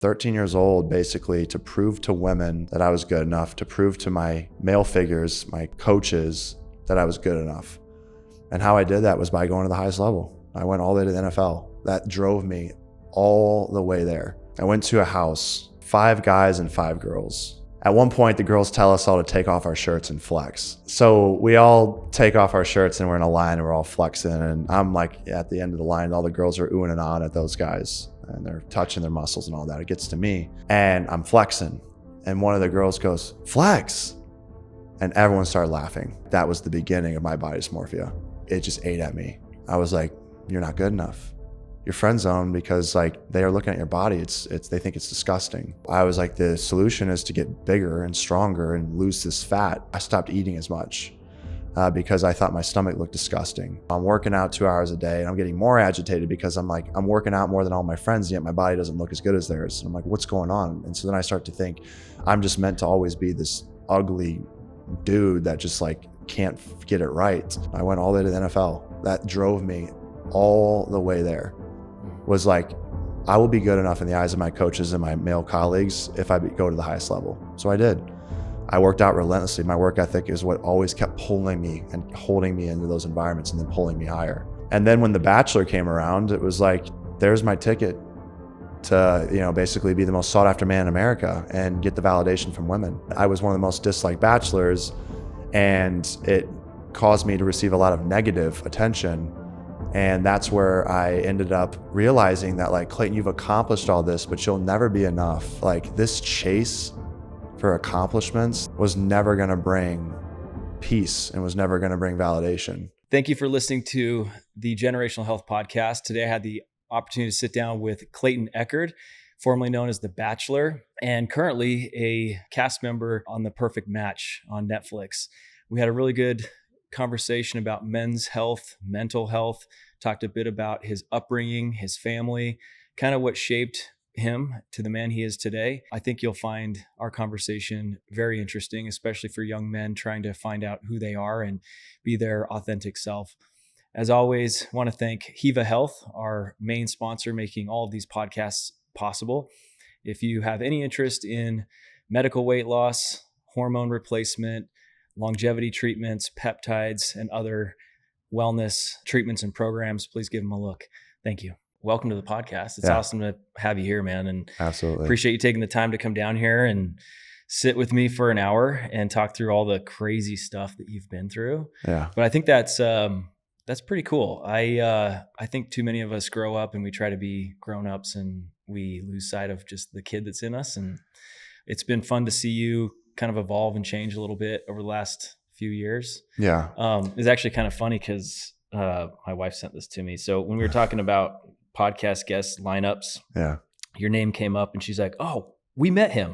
13 years old, basically, to prove to women that I was good enough, to prove to my male figures, my coaches, that I was good enough. And how I did that was by going to the highest level. I went all the way to the NFL. That drove me all the way there. I went to a house, 5 guys and 5 girls. At one point, the girls tell us all to take off our shirts and flex. So we all take off our shirts and we're in a line and we're all flexing. And I'm like at the end of the line, all the girls are oohing and ahhing at those guys. And they're touching their muscles and all that. It gets to me and I'm flexing. And one of the girls goes, "Flex." And everyone started laughing. That was the beginning of my body dysmorphia. It just ate at me. I was like, "You're not good enough. You're friend zoned," because like they are looking at your body. They think it's disgusting. I was like, the solution is to get bigger and stronger and lose this fat. I stopped eating as much. Because I thought my stomach looked disgusting. I'm working out 2 hours a day and I'm getting more agitated because I'm like, I'm working out more than all my friends, yet my body doesn't look as good as theirs. And I'm like, what's going on? And so then I start to think I'm just meant to always be this ugly dude that just like can't get it right. I went all the way to the NFL. That drove me all the way there. Was like, I will be good enough in the eyes of my coaches and my male colleagues if I go to the highest level. So I did. I worked out relentlessly. My work ethic is what always kept pulling me and holding me into those environments and then pulling me higher. And then when The Bachelor came around, it was like, there's my ticket to, basically be the most sought after man in America and get the validation from women. I was one of the most disliked bachelors, and it caused me to receive a lot of negative attention. And that's where I ended up realizing that, like, Clayton, you've accomplished all this, but you'll never be enough. Like, this chase for accomplishments was never going to bring peace and was never going to bring validation. Thank you for listening to the Generational Health Podcast. Today I had the opportunity to sit down with Clayton Echard, formerly known as The Bachelor, and currently a cast member on The Perfect Match on Netflix. We had a really good conversation about men's health, mental health, talked a bit about his upbringing, his family, kind of what shaped him to the man he is today. I think you'll find our conversation very interesting, especially for young men trying to find out who they are and be their authentic self. As always, I want to thank Hiva Health, our main sponsor, making all of these podcasts possible. If you have any interest in medical weight loss, hormone replacement, longevity treatments, peptides, and other wellness treatments and programs, please give them a look. Thank you. Welcome to the podcast. It's awesome to have you here, man. And absolutely appreciate you taking the time to come down here and sit with me for an hour and talk through all the crazy stuff that you've been through. Yeah. But I think that's pretty cool. I think too many of us grow up and we try to be grown-ups and we lose sight of just the kid that's in us. And it's been fun to see you kind of evolve and change a little bit over the last few years. Yeah. It's actually kind of funny because my wife sent this to me. So when we were talking about podcast guest lineups, your name came up and she's like, "Oh, we met him."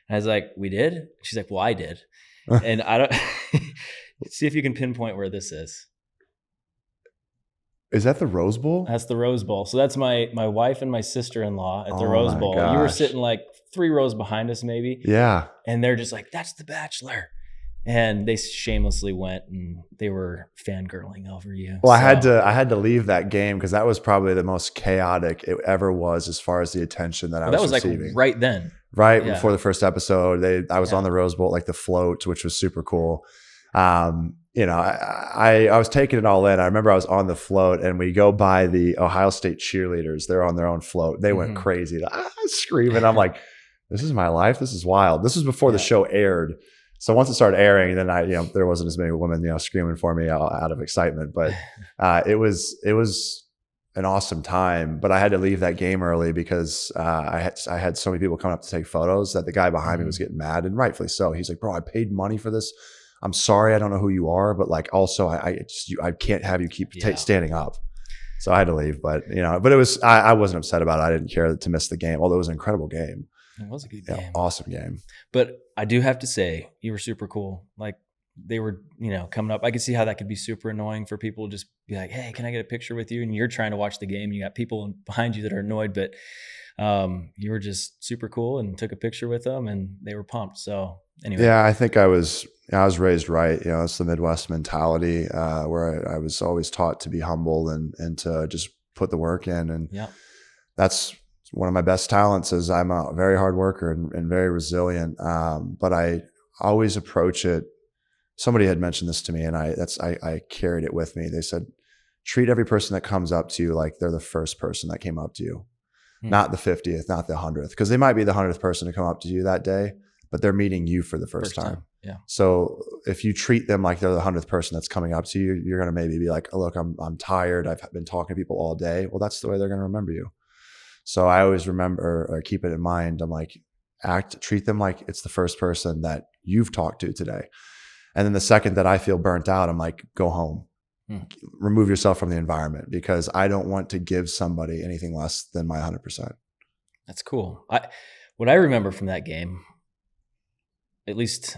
And I was like, "We did?" She's like, "Well, I did." And I don't see if you can pinpoint where this is. Is that the Rose Bowl? That's the Rose Bowl. So that's my wife and my sister-in-law at the Oh Rose my Bowl. gosh. You were sitting like 3 rows behind us maybe. Yeah. And they're just like, "That's The Bachelor." And they shamelessly went and they were fangirling over you. Well, so I had to leave that game because that was probably the most chaotic it ever was as far as the attention that I was receiving. Like right then. Right before the first episode, I was on the Rose Bowl, like the float, which was super cool. I was taking it all in. I remember I was on the float and we go by the Ohio State cheerleaders. They're on their own float. They went crazy, screaming. I'm like, this is my life. This is wild. This was before the show aired. So once it started airing, then there wasn't as many women, screaming for me out of excitement, but it was an awesome time. But I had to leave that game early because I had so many people coming up to take photos that the guy behind me was getting mad, and rightfully so. He's like, "Bro, I paid money for this. I'm sorry, I don't know who you are, but like also I can't have you keep standing up." So I had to leave, but but it was I wasn't upset about it. I didn't care to miss the game, although it was an incredible game. It was a good game. Awesome game. But I do have to say, you were super cool. Like they were, coming up. I could see how that could be super annoying for people to just be like, "Hey, can I get a picture with you?" And you're trying to watch the game. You got people behind you that are annoyed, but you were just super cool and took a picture with them and they were pumped. So anyway. Yeah, I think I was raised right. It's the Midwest mentality where I was always taught to be humble and to just put the work in. And that's one of my best talents is I'm a very hard worker and very resilient. But I always approach it. Somebody had mentioned this to me, and I carried it with me. They said, treat every person that comes up to you like they're the first person that came up to you, not the 50th, not the 100th, because they might be the 100th person to come up to you that day, but they're meeting you for the first time. Yeah. So if you treat them like they're the 100th person that's coming up to you, you're going to maybe be like, oh, look, I'm tired. I've been talking to people all day. Well, that's the way they're going to remember you. So I always remember or keep it in mind. I'm like, treat them like it's the first person that you've talked to today. And then the second that I feel burnt out, I'm like, go home, remove yourself from the environment, because I don't want to give somebody anything less than my 100%. That's cool. What I remember from that game, at least,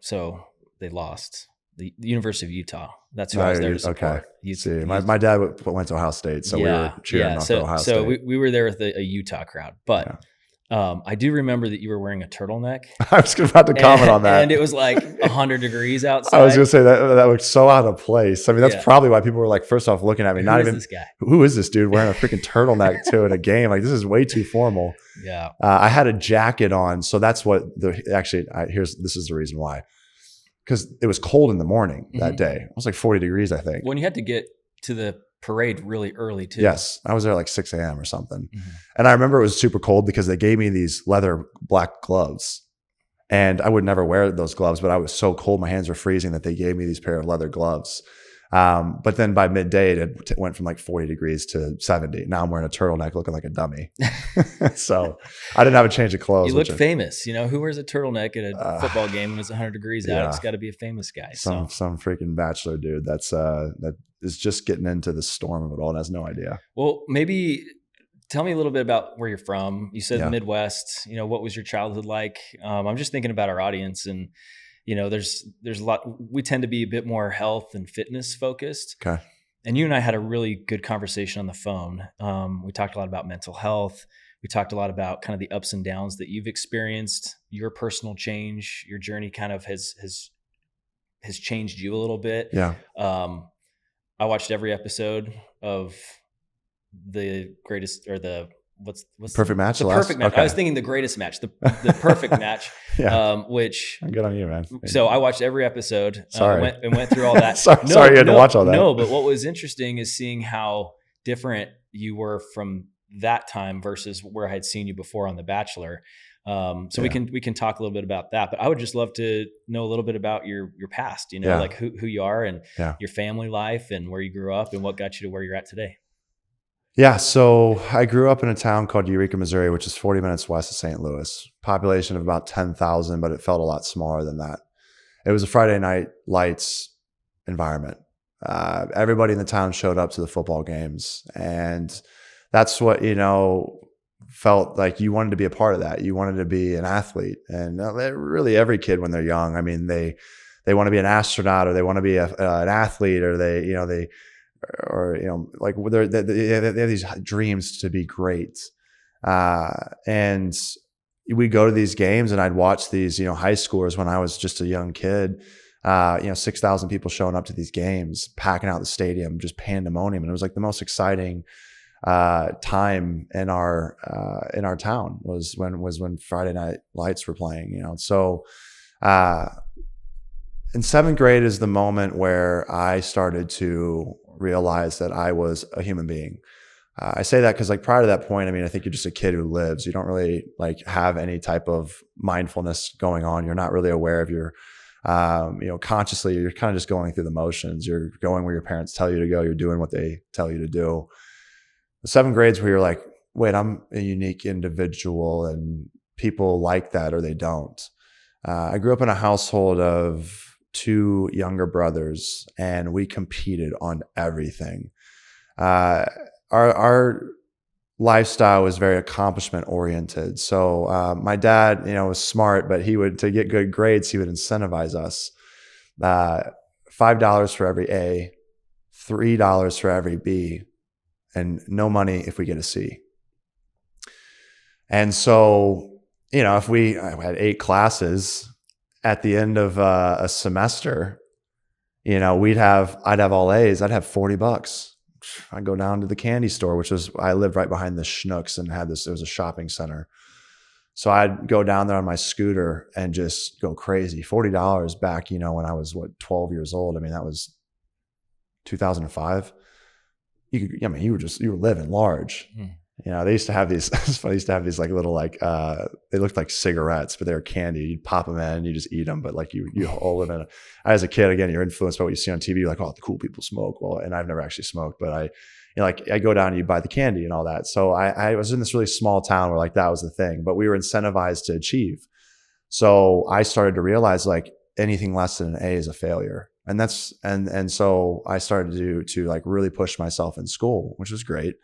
so they lost the University of Utah. That's who I was there to support. Okay. My dad went to Ohio State, so we were cheering for Ohio State. So we were there with a Utah crowd, but I do remember that you were wearing a turtleneck. I was about to comment on that. And it was like 100 degrees outside. I was going to say that looked so out of place. I mean, that's probably why people were like, first off, looking at me, Who is this guy? Who is this dude wearing a freaking turtleneck to in a game? Like, this is way too formal. Yeah. I had a jacket on. So that's what this is the reason why. Because it was cold in the morning that day. It was like 40 degrees, I think. When you had to get to the parade really early too. Yes. I was there like 6 a.m. or something. And I remember it was super cold because they gave me these leather black gloves. And I would never wear those gloves, but I was so cold, my hands were freezing, that they gave me these pair of leather gloves. But then by midday, it went from like 40 degrees to 70. Now I'm wearing a turtleneck looking like a dummy. So I didn't have a change of clothes. You look famous. Who wears a turtleneck at a football game when it's 100 degrees out? It's got to be a famous guy. Some freaking bachelor dude that is just getting into the storm of it all and has no idea. Well, maybe tell me a little bit about where you're from. You said the Midwest. What was your childhood like? I'm just thinking about our audience, and there's a lot. We tend to be a bit more health and fitness focused. Okay. And you and I had a really good conversation on the phone. We talked a lot about mental health. We talked a lot about kind of the ups and downs that you've experienced, your personal change, your journey kind of has changed you a little bit. Yeah. I watched every episode of the greatest, or the what's perfect match. The perfect match. Okay. I was thinking the greatest match, the perfect match. Which good on you, man. So I watched every episode. Sorry. Went through all that. sorry you had to watch all that. No, but what was interesting is seeing how different you were from that time versus where I had seen you before on The Bachelor. We can talk a little bit about that, but I would just love to know a little bit about your past, like who you are and your family life and where you grew up and what got you to where you're at today. Yeah. So I grew up in a town called Eureka, Missouri, which is 40 minutes west of St. Louis. Population of about 10,000, but it felt a lot smaller than that. It was a Friday night lights environment. Everybody in the town showed up to the football games, and that's what, felt like you wanted to be a part of that. You wanted to be an athlete, and really every kid when they're young, I mean, they want to be an astronaut, or they want to be an athlete, or they have these dreams to be great. And we go to these games, and I'd watch these, high schoolers when I was just a young kid, 6,000 people showing up to these games, packing out the stadium, just pandemonium. And it was like the most exciting time in our town was when Friday night lights were playing, So, in 7th grade is the moment where I started to realize that I was a human being. I say that because prior to that point, I think you're just a kid who lives. You don't really have any type of mindfulness going on. You're not really aware of your, consciously, you're kind of just going through the motions. You're going where your parents tell you to go. You're doing what they tell you to do. The 7th grades where you're like, wait, I'm a unique individual, and people like that or they don't. I grew up in a household of 2 younger brothers, and we competed on everything. Our lifestyle was very accomplishment oriented. So my dad, was smart, but to get good grades, he would incentivize us. $5 for every A, $3 for every B, and no money if we get a C. And so, if I had 8 classes at the end of a semester, I'd have all A's. I'd have $40 I go down to the candy store, I lived right behind the Schnucks and it was a shopping center. So I'd go down there on my scooter and just go crazy. $40 back, when I was 12 years old. I mean, that was 2005. You were living large. They used to have these, it's funny, they used to have these like little, they looked like cigarettes, but they were candy. You'd pop them in, you just eat them. But like you all live in it. As a kid, again, you're influenced by what you see on TV. You're like, oh, the cool people smoke. Well, and I've never actually smoked, but I go down and you buy the candy and all that. So I was in this really small town where like that was the thing, but we were incentivized to achieve. So I started to realize like anything less than an A is a failure. And so I started to like really push myself in school, which was great.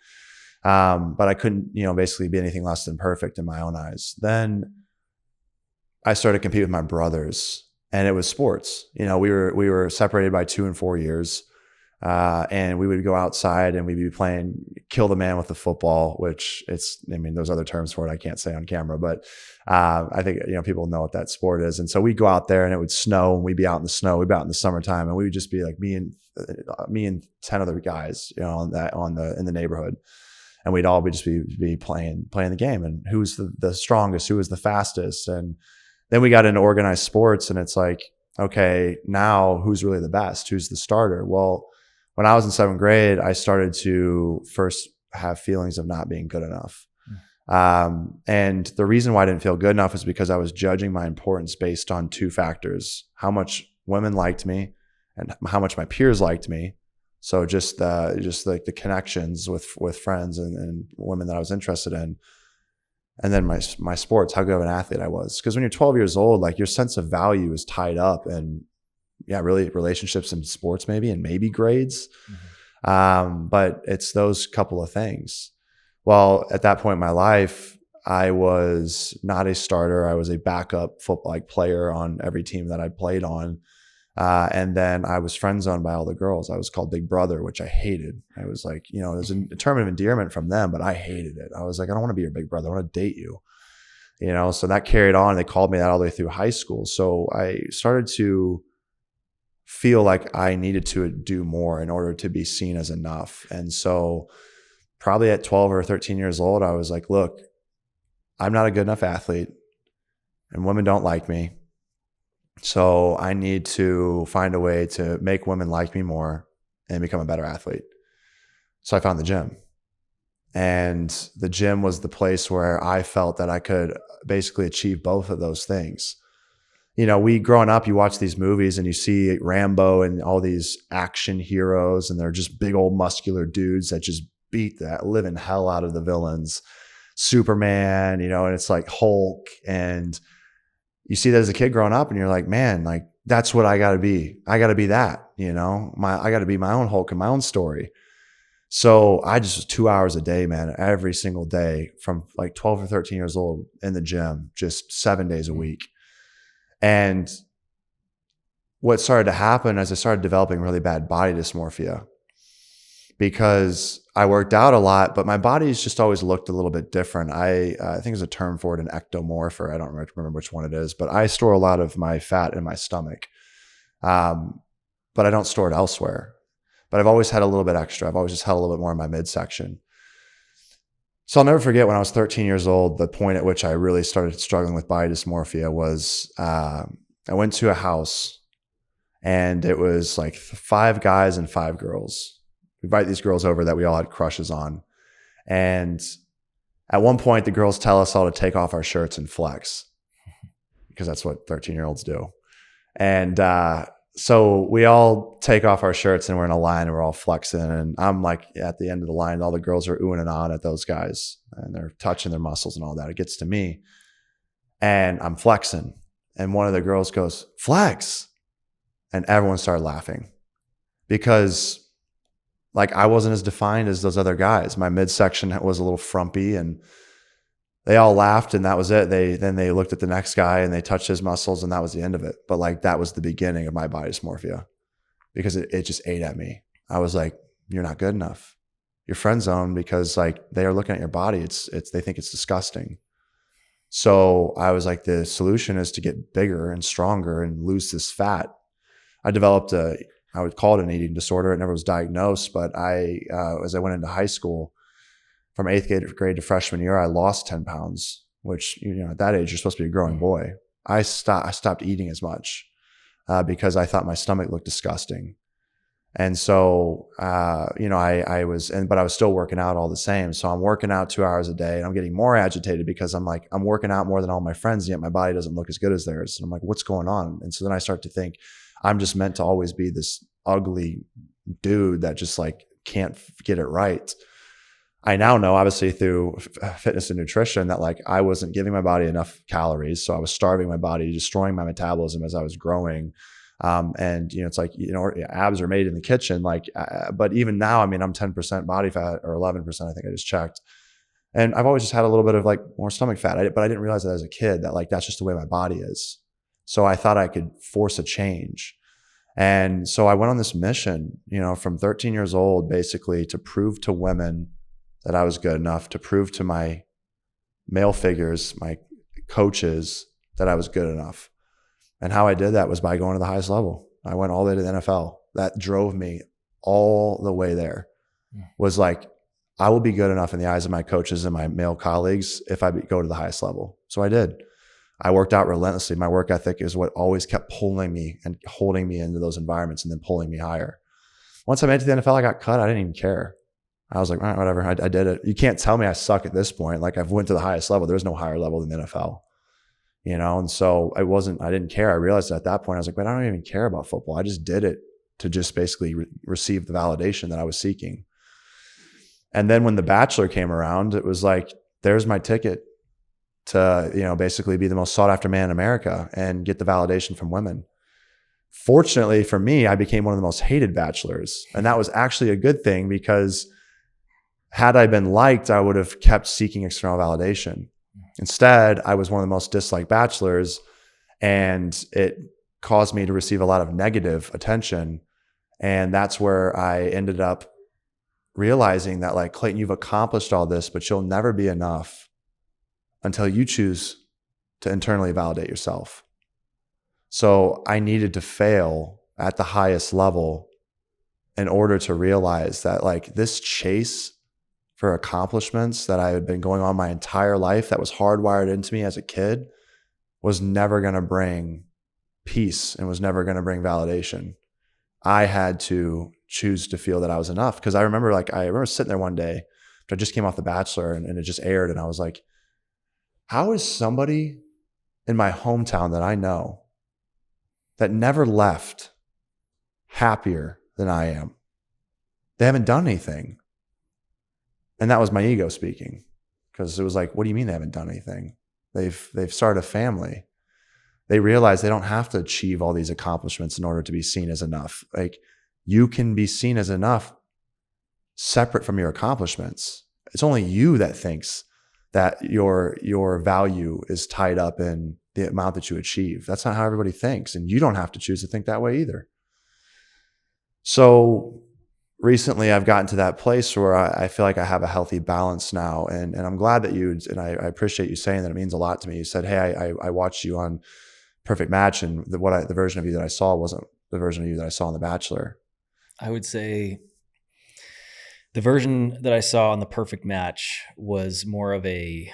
But I couldn't, basically be anything less than perfect in my own eyes. Then I started to compete with my brothers, and it was sports. We were separated by 2 and 4 years. And we would go outside and we'd be playing kill the man with the football, which there's other terms for it I can't say on camera, but I think, people know what that sport is. And so we'd go out there and it would snow and we'd be out in the snow, we'd be out in the summertime, and we would just be like me and 10 other guys, in the neighborhood. And we'd all just be playing the game, and who's the strongest, who was the fastest. And then we got into organized sports, and it's like, okay, now who's really the best? Who's the starter? Well, when I was in 7th grade, I started to first have feelings of not being good enough. And the reason why I didn't feel good enough is because I was judging my importance based on 2 factors: how much women liked me and how much my peers liked me. So just like the connections with friends and women that I was interested in. And then my sports, how good of an athlete I was. Because when you're 12 years old, like your sense of value is tied up in, really relationships and sports maybe, and maybe grades. But it's those couple of things. Well, at that point in my life, I was not a starter. I was a backup football player on every team that I played on. And then I was friend zoned by all the girls. I was called Big Brother, which I hated. I was like, it was a term of endearment from them, but I hated it. I was like, I don't want to be your big brother. I want to date you. So that carried on. They called me that all the way through high school. So I started to feel like I needed to do more in order to be seen as enough. And so probably at 12 or 13 years old, I was like, look, I'm not a good enough athlete and women don't like me. So I need to find a way to make women like me more and become a better athlete. So I found the gym. And the gym was the place where I felt that I could basically achieve both of those things. Growing up, you watch these movies and you see Rambo and all these action heroes, and they're just big old muscular dudes that just beat that living hell out of the villains. Superman, and it's like Hulk. And you see that as a kid growing up and you're like, man, like that's what I got to be. I got to be that, I got to be my own Hulk and my own story. So I just was 2 hours a day, man, every single day from like 12 or 13 years old in the gym, just 7 days a week. And what started to happen is I started developing really bad body dysmorphia because I worked out a lot, but my body's just always looked a little bit different. I think there's a term for it, an ectomorph, or I don't remember which one it is, but I store a lot of my fat in my stomach, but I don't store it elsewhere. But I've always had a little bit extra. I've always just had a little bit more in my midsection. So I'll never forget when I was 13 years old, the point at which I really started struggling with body dysmorphia was I went to a house and it was like 5 guys and 5 girls. We invite these girls over that we all had crushes on. And at one point, the girls tell us all to take off our shirts and flex because that's what 13-year-olds do. And so we all take off our shirts and we're in a line and we're all flexing. And I'm like at the end of the line, all the girls are oohing and ahhing at those guys and they're touching their muscles and all that. It gets to me and I'm flexing. And one of the girls goes, flex. And everyone started laughing because like I wasn't as defined as those other guys. My midsection was a little frumpy and they all laughed and that was it. Then they looked at the next guy and they touched his muscles and that was the end of it. But like that was the beginning of my body dysmorphia because it just ate at me. I was like, you're not good enough. You're friend zoned because like they are looking at your body. They think it's disgusting. So I was like, the solution is to get bigger and stronger and lose this fat. I developed a I would call it an eating disorder. It never was diagnosed, but as I went into high school, from 8th grade to freshman year, I lost 10 pounds, which, at that age, you're supposed to be a growing boy. I stopped eating as much because I thought my stomach looked disgusting. And so, but I was still working out all the same. So I'm working out 2 hours a day and I'm getting more agitated because I'm working out more than all my friends, yet my body doesn't look as good as theirs. And I'm like, what's going on? And so then I start to think I'm just meant to always be this ugly dude that just can't get it right. I now know, obviously through fitness and nutrition, that I wasn't giving my body enough calories. So I was starving my body, destroying my metabolism as I was growing. It's abs are made in the kitchen. But even now, I'm 10% body fat or 11%, I think I just checked. And I've always just had a little bit of more stomach fat. But I didn't realize that as a kid that that's just the way my body is. So I thought I could force a change. And so I went on this mission, from 13 years old, basically to prove to women that I was good enough, to prove to my male figures, my coaches, that I was good enough. And how I did that was by going to the highest level. I went all the way to the NFL. That drove me all the way there. Was I will be good enough in the eyes of my coaches and my male colleagues if I go to the highest level. So I did. I worked out relentlessly. My work ethic is what always kept pulling me and holding me into those environments and then pulling me higher. Once I made it to the NFL, I got cut. I didn't even care. I was like, all right, whatever. I did it. You can't tell me I suck at this point. I've went to the highest level. There's no higher level than the NFL, and so I didn't care. I realized at that point, I was like, but I don't even care about football. I just did it to just basically receive the validation that I was seeking. And then when The Bachelor came around, it was there's my ticket to, basically be the most sought after man in America and get the validation from women. Fortunately for me, I became one of the most hated bachelors. And that was actually a good thing, because had I been liked, I would have kept seeking external validation. Instead, I was one of the most disliked bachelors, and it caused me to receive a lot of negative attention. And that's where I ended up realizing that, Clayton, you've accomplished all this, but you'll never be enough until you choose to internally validate yourself. So I needed to fail at the highest level in order to realize that this chase for accomplishments that I had been going on my entire life, that was hardwired into me as a kid, was never going to bring peace and was never going to bring validation. I had to choose to feel that I was enough. Because I remember sitting there one day, I just came off The Bachelor and it just aired, and I was like, how is somebody in my hometown that I know that never left happier than I am? They haven't done anything. And that was my ego speaking, because it was what do you mean they haven't done anything? They've started a family. They realize they don't have to achieve all these accomplishments in order to be seen as enough. You can be seen as enough separate from your accomplishments. It's only you that thinks that your value is tied up in the amount that you achieve. That's not how everybody thinks. And you don't have to choose to think that way either. So recently I've gotten to that place where I feel like I have a healthy balance now. And I'm glad that I appreciate you saying that. It means a lot to me. You said, hey, I watched you on Perfect Match, and the version of you that I saw wasn't the version of you that I saw on The Bachelor. I would say the version that I saw on The Perfect Match was more of a,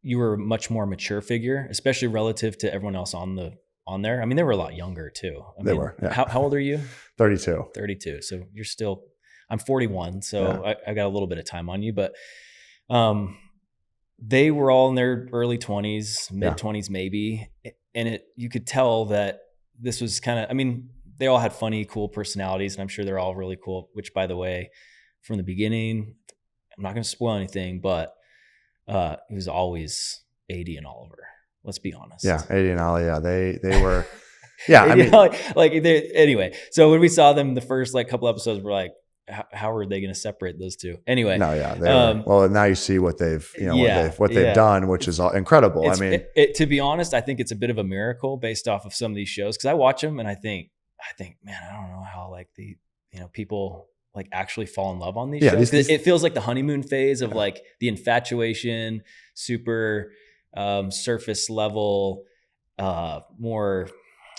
you were a much more mature figure, especially relative to everyone else on there. I mean, they were a lot younger too. They were. Yeah. How old are you? 32. 32. So you're still, I'm 41. So yeah. I got a little bit of time on you, but they were all in their early 20s, mid 20s maybe. And you could tell that this was kind of, I mean, they all had funny, cool personalities, and I'm sure they're all really cool, which, by the way, from the beginning, I'm not going to spoil anything, but it was always AD and Oliver. Let's be honest. Yeah, AD and Ollie, yeah. They were, yeah, I mean. Anyway, so when we saw them the first couple episodes, we're like, how are they going to separate those two? Anyway. No, yeah. Well, now you see what they've done, which is incredible. To be honest, I think it's a bit of a miracle based off of some of these shows, because I watch them and I think, man, I don't know how the people actually fall in love on these shows. It feels like the honeymoon phase of the infatuation, super surface level, more,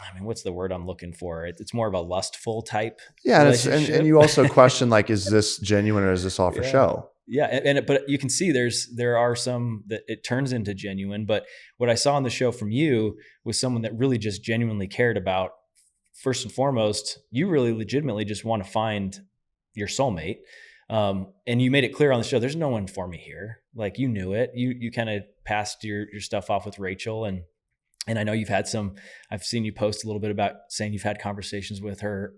I mean, what's the word I'm looking for? It's more of a lustful type Yeah. relationship. And you also question, like, is this genuine or is this all for Yeah. show? Yeah. But you can see there are some that it turns into genuine. But what I saw on the show from you was someone that really just genuinely cared about, first and foremost, you really legitimately just want to find your soulmate. And you made it clear on the show, there's no one for me here. Like, you knew it. You kind of passed your stuff off with Rachel, and I know I've seen you post a little bit about saying you've had conversations with her,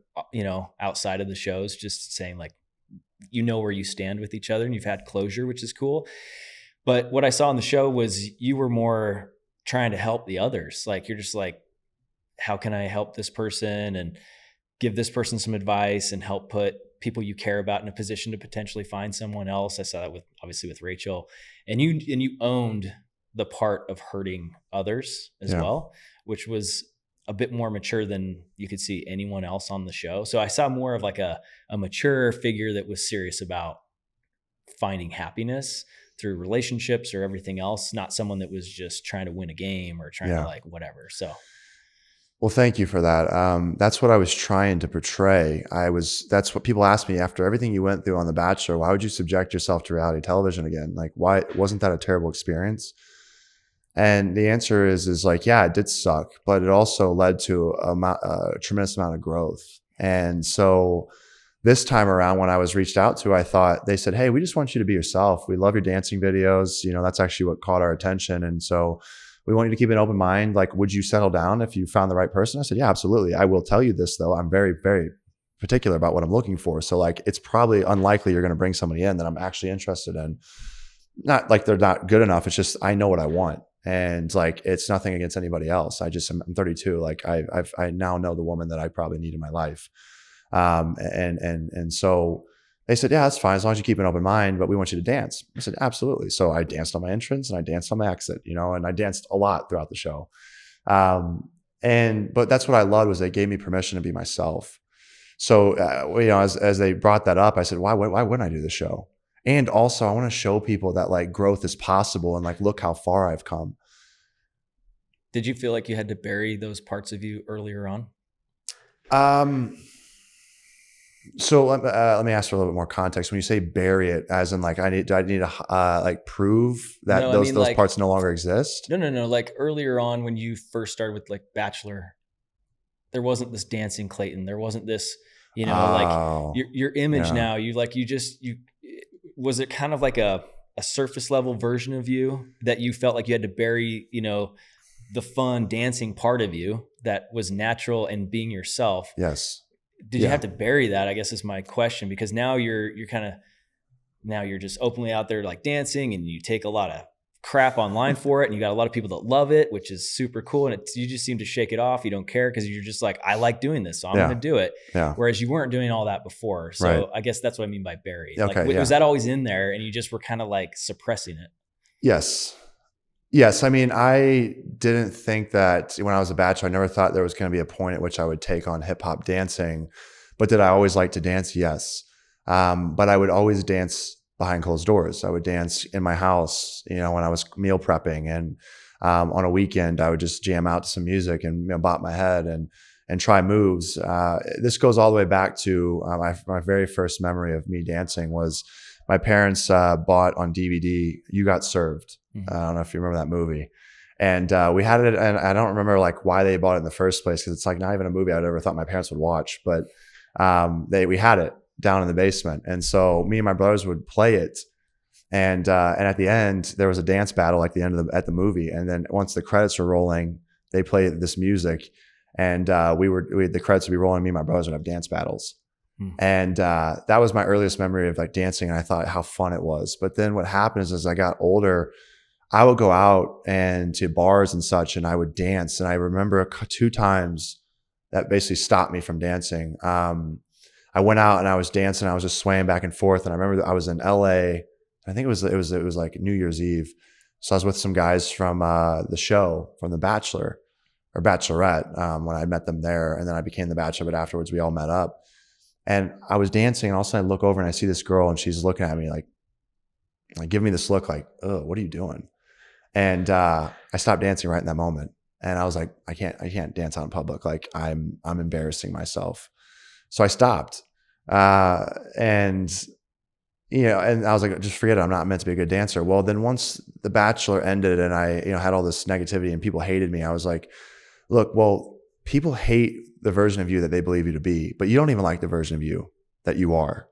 outside of the shows, just saying, like, where you stand with each other and you've had closure, which is cool. But what I saw on the show was you were more trying to help the others. Like, you're just like, how can I help this person and give this person some advice and help put people you care about in a position to potentially find someone else. I saw that obviously with Rachel, and you owned the part of hurting others as well, which was a bit more mature than you could see anyone else on the show. So I saw more of like a mature figure that was serious about finding happiness through relationships or everything else, not someone that was just trying to win a game or trying to like whatever. So. Well, thank you for that. That's what I was trying to portray. That's what people ask me after everything you went through on The Bachelor. Why would you subject yourself to reality television again? Like, why wasn't that a terrible experience? And the answer is like, yeah, it did suck, but it also led to a tremendous amount of growth. And so this time around, when I was reached out to, they said, hey, we just want you to be yourself. We love your dancing videos. That's actually what caught our attention. And so we want you to keep an open mind. Like, would you settle down if you found the right person? I said, yeah, absolutely. I will tell you this though. I'm very, very particular about what I'm looking for. So like, it's probably unlikely you're going to bring somebody in that I'm actually interested in. Not like they're not good enough. It's just, I know what I want. And like, it's nothing against anybody else. I'm 32. Like I now know the woman that I probably need in my life. And so they said, yeah, that's fine. As long as you keep an open mind, but we want you to dance. I said, absolutely. So I danced on my entrance and I danced on my exit, and I danced a lot throughout the show. But that's what I loved, was they gave me permission to be myself. So, as they brought that up, I said, why wouldn't I do the show? And also I want to show people that like growth is possible and like, look how far I've come. Did you feel like you had to bury those parts of you earlier on? So let me ask for a little bit more context. When you say bury it, as in like, do I need to like prove that those like, parts no longer exist? No. Like earlier on, when you first started with like Bachelor, there wasn't this dancing Clayton. There wasn't this, like your image now. Was it kind of like a surface level version of you that you felt like you had to bury, the fun dancing part of you that was natural and being yourself? Yes. Did you have to bury that, I guess is my question, because now you're just openly out there like dancing, and you take a lot of crap online for it, and you got a lot of people that love it, which is super cool. And you just seem to shake it off. You don't care because you're just like, I like doing this, so I'm going to do it. Yeah. Whereas you weren't doing all that before. So I guess that's what I mean by bury. Okay, like, was that always in there and you just were kind of like suppressing it? Yes. I mean, I didn't think that when I was a Bachelor, I never thought there was going to be a point at which I would take on hip hop dancing. But did I always like to dance? Yes. But I would always dance behind closed doors. I would dance in my house, when I was meal prepping, and on a weekend, I would just jam out to some music and bop my head and try moves. This goes all the way back to my very first memory of me dancing was my parents bought on DVD You Got Served. I don't know if you remember that movie. And we had it, and I don't remember like why they bought it in the first place, because it's like not even a movie I'd ever thought my parents would watch. But we had it down in the basement, and so me and my brothers would play it. And at the end, there was a dance battle like the end of at the movie. And then once the credits were rolling, they played this music, and the credits would be rolling. Me and my brothers would have dance battles. And that was my earliest memory of like dancing. And I thought how fun it was. But then what happened is, as I got older, I would go out and to bars and such, and I would dance. And I remember 2 times that basically stopped me from dancing. I went out and I was dancing. I was just swaying back and forth. And I remember that I was in LA. I think it was like New Year's Eve. So I was with some guys from the show, from The Bachelor or Bachelorette, when I met them there. And then I became the Bachelor, but afterwards we all met up. And I was dancing, and all of a sudden I look over and I see this girl, and she's looking at me like giving me this look like, oh, what are you doing? And I stopped dancing right in that moment. And I was like, I can't dance out in public. Like I'm embarrassing myself. So I stopped. And and I was like, just forget it. I'm not meant to be a good dancer. Well, then once The Bachelor ended and I, had all this negativity and people hated me, I was like, look, well, people hate the version of you that they believe you to be, but you don't even like the version of you that you are.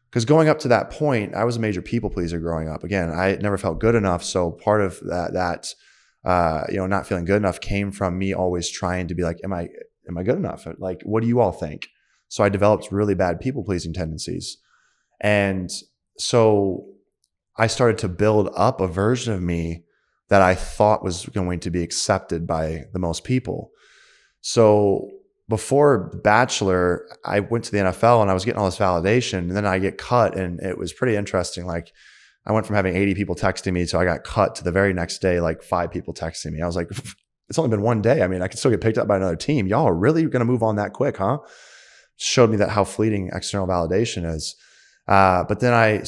Because going up to that point, I was a major people pleaser growing up. Again, I never felt good enough. So part of that not feeling good enough came from me always trying to be like, am I good enough? Like, what do you all think? So I developed really bad people pleasing tendencies. And so I started to build up a version of me that I thought was going to be accepted by the most people. So before Bachelor, I went to the NFL and I was getting all this validation, and then I get cut, and it was pretty interesting. Like I went from having 80 people texting me, so I got cut to the very next day, like 5 people texting me. I was like, it's only been one day. I mean, I could still get picked up by another team. Y'all are really going to move on that quick, huh? Showed me that how fleeting external validation is. But then I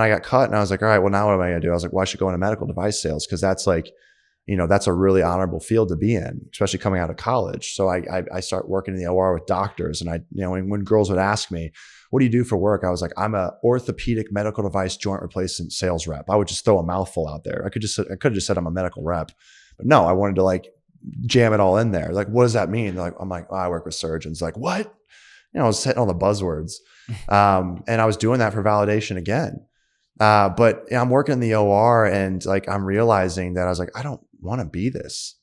got cut, and I was like, all right, well, now what am I going to do? I was like, well, I should go into medical device sales, because that's like, that's a really honorable field to be in, especially coming out of college. So I start working in the OR with doctors, and when girls would ask me, what do you do for work? I was like, I'm a orthopedic medical device joint replacement sales rep. I would just throw a mouthful out there. I could have just said I'm a medical rep, but no, I wanted to like jam it all in there. Like, what does that mean? I'm like, oh, I work with surgeons. Like, what? I was hitting all the buzzwords. And I was doing that for validation again. But I'm working in the OR, and like, I'm realizing that I was like, I don't want to be this.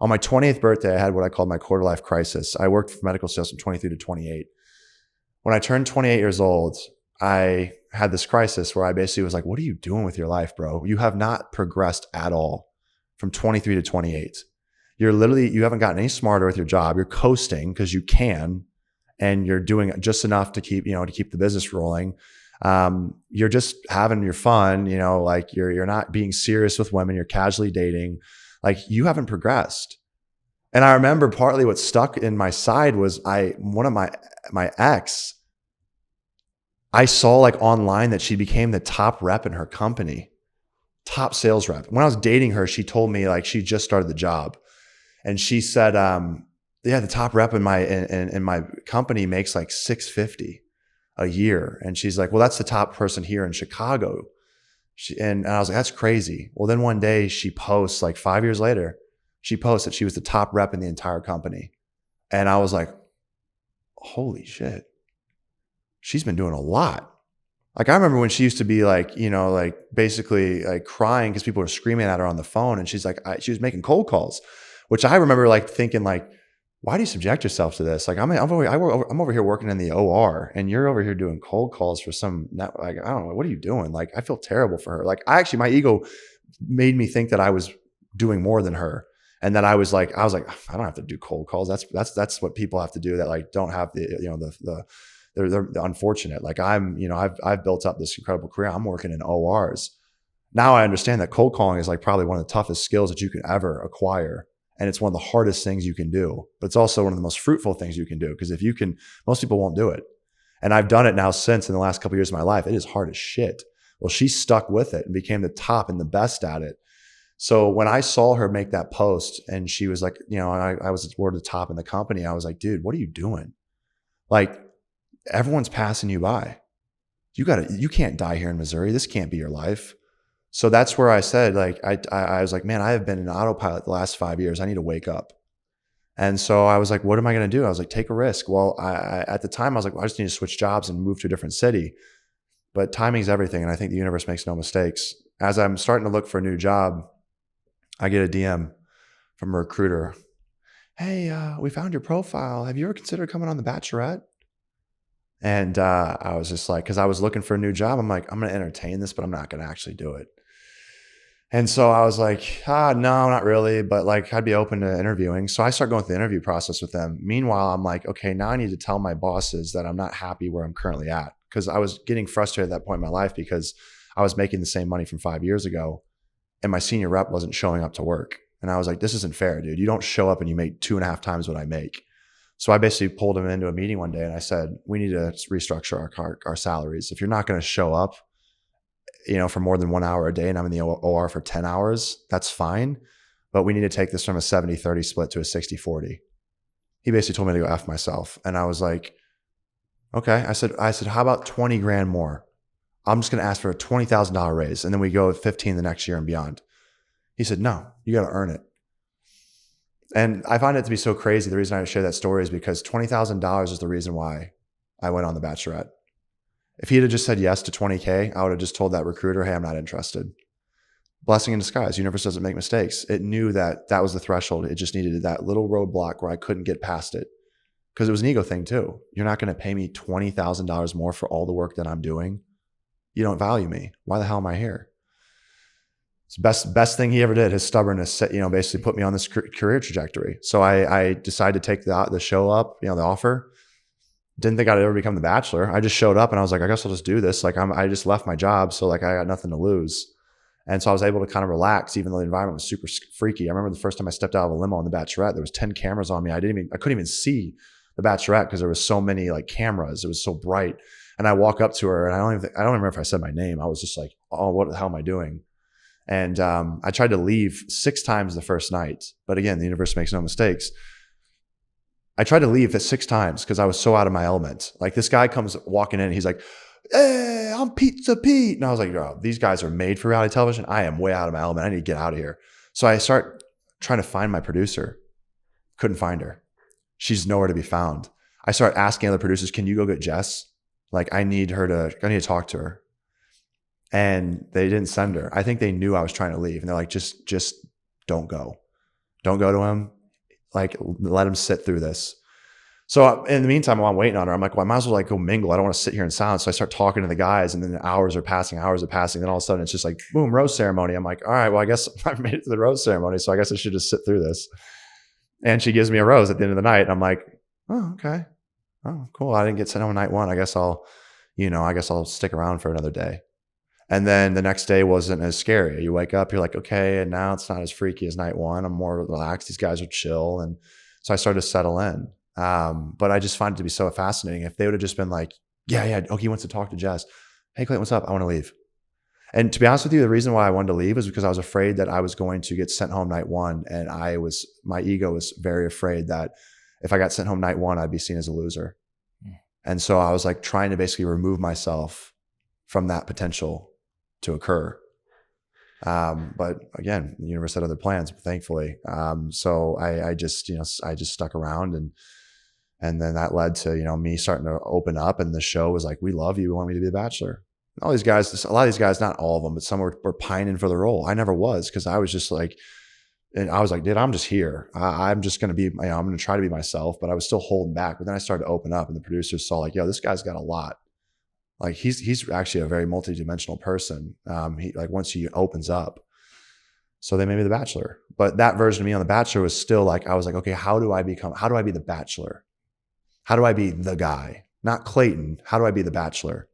On my 20th birthday, I had what I called my quarter life crisis. I worked for medical sales from 23 to 28. When I turned 28 years old, I had this crisis where I basically was like, what are you doing with your life, bro? You have not progressed at all from 23 to 28. You haven't gotten any smarter with your job. You're coasting because you can, and you're doing just enough to keep the business rolling. You're just having your fun, like you're not being serious with women. You're casually dating. Like, you haven't progressed. And I remember partly what stuck in my side was one of my ex, I saw like online that she became the top rep in her company, top sales rep. When I was dating her, she told me like she just started the job, and she said, yeah, the top rep in my company makes like $650 a year. And she's like, well, that's the top person here in Chicago. And I was like, that's crazy. Well, then one day she posts, like 5 years later, she posts that she was the top rep in the entire company. And I was like, holy shit, she's been doing a lot. Like, I remember when she used to be like, like basically like crying because people were screaming at her on the phone. And she's like, she was making cold calls, which I remember like thinking like, why do you subject yourself to this? Like, I'm over here working in the OR, and you're over here doing cold calls for some, like, I don't know, what are you doing? Like, I feel terrible for her. Like, my ego made me think that I was doing more than her. And that I was like, I don't have to do cold calls. That's what people have to do that like don't have they're unfortunate. Like, I've built up this incredible career. I'm working in ORs. Now I understand that cold calling is like probably one of the toughest skills that you can ever acquire. And it's one of the hardest things you can do, but it's also one of the most fruitful things you can do. Because most people won't do it. And I've done it now since in the last couple of years of my life. It is hard as shit. Well, she stuck with it and became the top and the best at it. So when I saw her make that post, and she was like, I was toward the top in the company, I was like, dude, what are you doing? Like, everyone's passing you by. You can't die here in Missouri. This can't be your life. So that's where I said, like, I was like, man, I have been in autopilot the last 5 years. I need to wake up. And so I was like, what am I going to do? I was like, take a risk. Well, at the time I was like, well, I just need to switch jobs and move to a different city. But timing is everything. And I think the universe makes no mistakes. As I'm starting to look for a new job, I get a DM from a recruiter. Hey, we found your profile. Have you ever considered coming on The Bachelorette? And I was just like, because I was looking for a new job, I'm like, I'm going to entertain this, but I'm not going to actually do it. And so I was like, no, not really, but like, I'd be open to interviewing. So I start going through the interview process with them. Meanwhile, I'm like, okay, now I need to tell my bosses that I'm not happy where I'm currently at, because I was getting frustrated at that point in my life because I was making the same money from 5 years ago, and my senior rep wasn't showing up to work. And I was like, this isn't fair, dude. You don't show up and you make 2.5 times what I make. So I basically pulled him into a meeting one day, and I said, we need to restructure our salaries. If you're not going to show up, for more than 1 hour a day, and I'm in the OR for 10 hours, that's fine. but we need to take this from a 70-30 split to a 60-40. He basically told me to go F myself. And I was like, okay. I said, how about 20 grand more? I'm just going to ask for a $20,000 raise. And then we go at 15 the next year and beyond. He said, no, you got to earn it. And I find it to be so crazy. The reason I share that story is because $20,000 is the reason why I went on The Bachelorette. If he had just said yes to 20K, I would have just told that recruiter, hey, I'm not interested. Blessing in disguise. Universe doesn't make mistakes. It knew that that was the threshold. It just needed that little roadblock where I couldn't get past it. Because it was an ego thing too. You're not going to pay me $20,000 more for all the work that I'm doing. You don't value me. Why the hell am I here? It's the best thing he ever did. His stubbornness, basically put me on this career trajectory. So I decided to take the show up, the offer. Didn't think I'd ever become The Bachelor. I just showed up and I was like, I guess I'll just do this. Like I just left my job. So like I got nothing to lose. And so I was able to kind of relax, even though the environment was super freaky. I remember the first time I stepped out of a limo on The Bachelorette, there was 10 cameras on me. I couldn't even see The Bachelorette because there was so many like cameras. It was so bright. And I walk up to her and I don't remember if I said my name. I was just like, oh, what the hell am I doing? And I tried to leave 6 times the first night. But again, the universe makes no mistakes. I tried to leave 6 times because I was so out of my element. Like this guy comes walking in and he's like, hey, I'm Pizza Pete. And I was like, oh, these guys are made for reality television. I am way out of my element. I need to get out of here. So I start trying to find my producer. Couldn't find her. She's nowhere to be found. I start asking other producers, can you go get Jess? Like I need to talk to her. And they didn't send her. I think they knew I was trying to leave. And they're like, just don't go. Don't go to him. Like let him sit through this. So in the meantime, while I'm waiting on her, I'm like, well, I might as well like go mingle. I don't want to sit here in silence. So I start talking to the guys and then hours are passing. Then all of a sudden it's just like, boom, rose ceremony. I'm like, all right, well, I guess I've made it to the rose ceremony. So I guess I should just sit through this. And she gives me a rose at the end of the night. And I'm like, oh, okay. Oh, cool. I didn't get sent home night 1. I guess I'll stick around for another day. And then the next day wasn't as scary. You wake up, you're like, okay, and now it's not as freaky as night 1. I'm more relaxed. These guys are chill. And so I started to settle in. But I just find it to be so fascinating. If they would have just been like, yeah, okay, he wants to talk to Jess. Hey, Clayton, what's up? I want to leave. And to be honest with you, the reason why I wanted to leave was because I was afraid that I was going to get sent home night 1. And my ego was very afraid that if I got sent home night 1, I'd be seen as a loser. And so I was like trying to basically remove myself from that potential to occur. But again, the universe had other plans, thankfully. So I just stuck around and then that led to, me starting to open up, and the show was like, we love you. We want me to be the Bachelor. A lot of these guys, not all of them, but some were pining for the role. I never was, because I was just like, and I was like, dude, I'm just here. I'm just going to be, I'm going to try to be myself, but I was still holding back. But then I started to open up, and the producers saw like, yo, this guy's got a lot. Like he's actually a very multidimensional person. He like once he opens up. So they made me the Bachelor. But that version of me on The Bachelor was still like, I was like, okay, how do I be the Bachelor? How do I be the guy? Not Clayton. How do I be the Bachelor?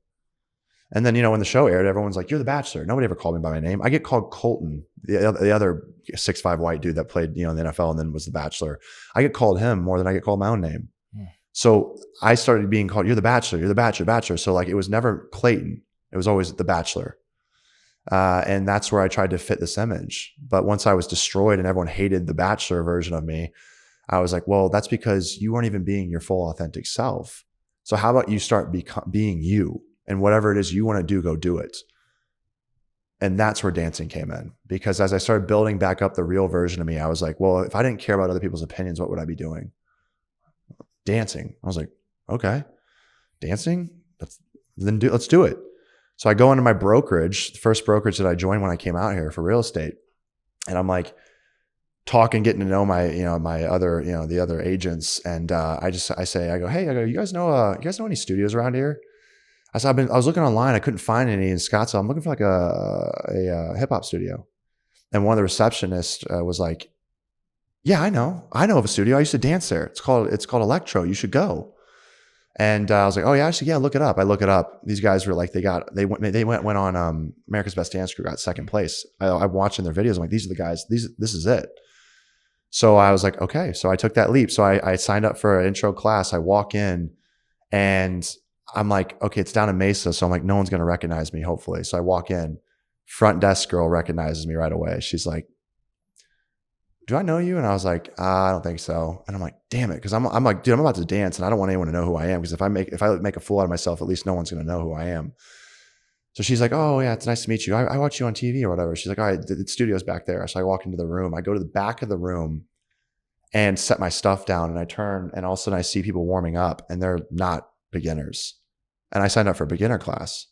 And then, when the show aired, everyone's like, you're the Bachelor. Nobody ever called me by my name. I get called Colton, the other 6'5" white dude that played, in the NFL and then was the Bachelor. I get called him more than I get called my own name. So I started being called, you're the Bachelor, you're the Bachelor. So like, it was never Clayton. It was always the Bachelor. And that's where I tried to fit this image. But once I was destroyed and everyone hated the Bachelor version of me, I was like, well, that's because you weren't even being your full authentic self. So how about you start being you, and whatever it is you want to do, go do it. And that's where dancing came in, because as I started building back up the real version of me, I was like, well, if I didn't care about other people's opinions, what would I be doing? Dancing. I was like, okay, dancing. Let's do it. So I go into my brokerage, the first brokerage that I joined when I came out here for real estate. And I'm like getting to know my other, the other agents. And I go, hey, you guys know any studios around here? I said, I was looking online. I couldn't find any in Scottsdale. I'm looking for like a hip hop studio. And one of the receptionists was like, yeah, I know of a studio. I used to dance there. It's called Electro. You should go. And I was like, oh yeah, actually, yeah, look it up. I look it up. These guys were like, they went on America's Best Dance Crew, got second place. I'm watching their videos. I'm like, these are the guys. This is it. So I was like, okay. So I took that leap. So I signed up for an intro class. I walk in and I'm like, okay, it's down in Mesa. So I'm like, no one's going to recognize me, hopefully. So I walk in, front desk girl recognizes me right away. She's like, do I know you? And I was like, I don't think so. And I'm like, damn it. Cause I'm like, dude, I'm about to dance and I don't want anyone to know who I am. Cause if I make a fool out of myself, at least no one's going to know who I am. So she's like, oh yeah, it's nice to meet you. I watch you on TV or whatever. She's like, all right, the studio's back there. So I walk into the room. I go to the back of the room and set my stuff down, and I turn, and all of a sudden I see people warming up, and they're not beginners. And I signed up for a beginner class.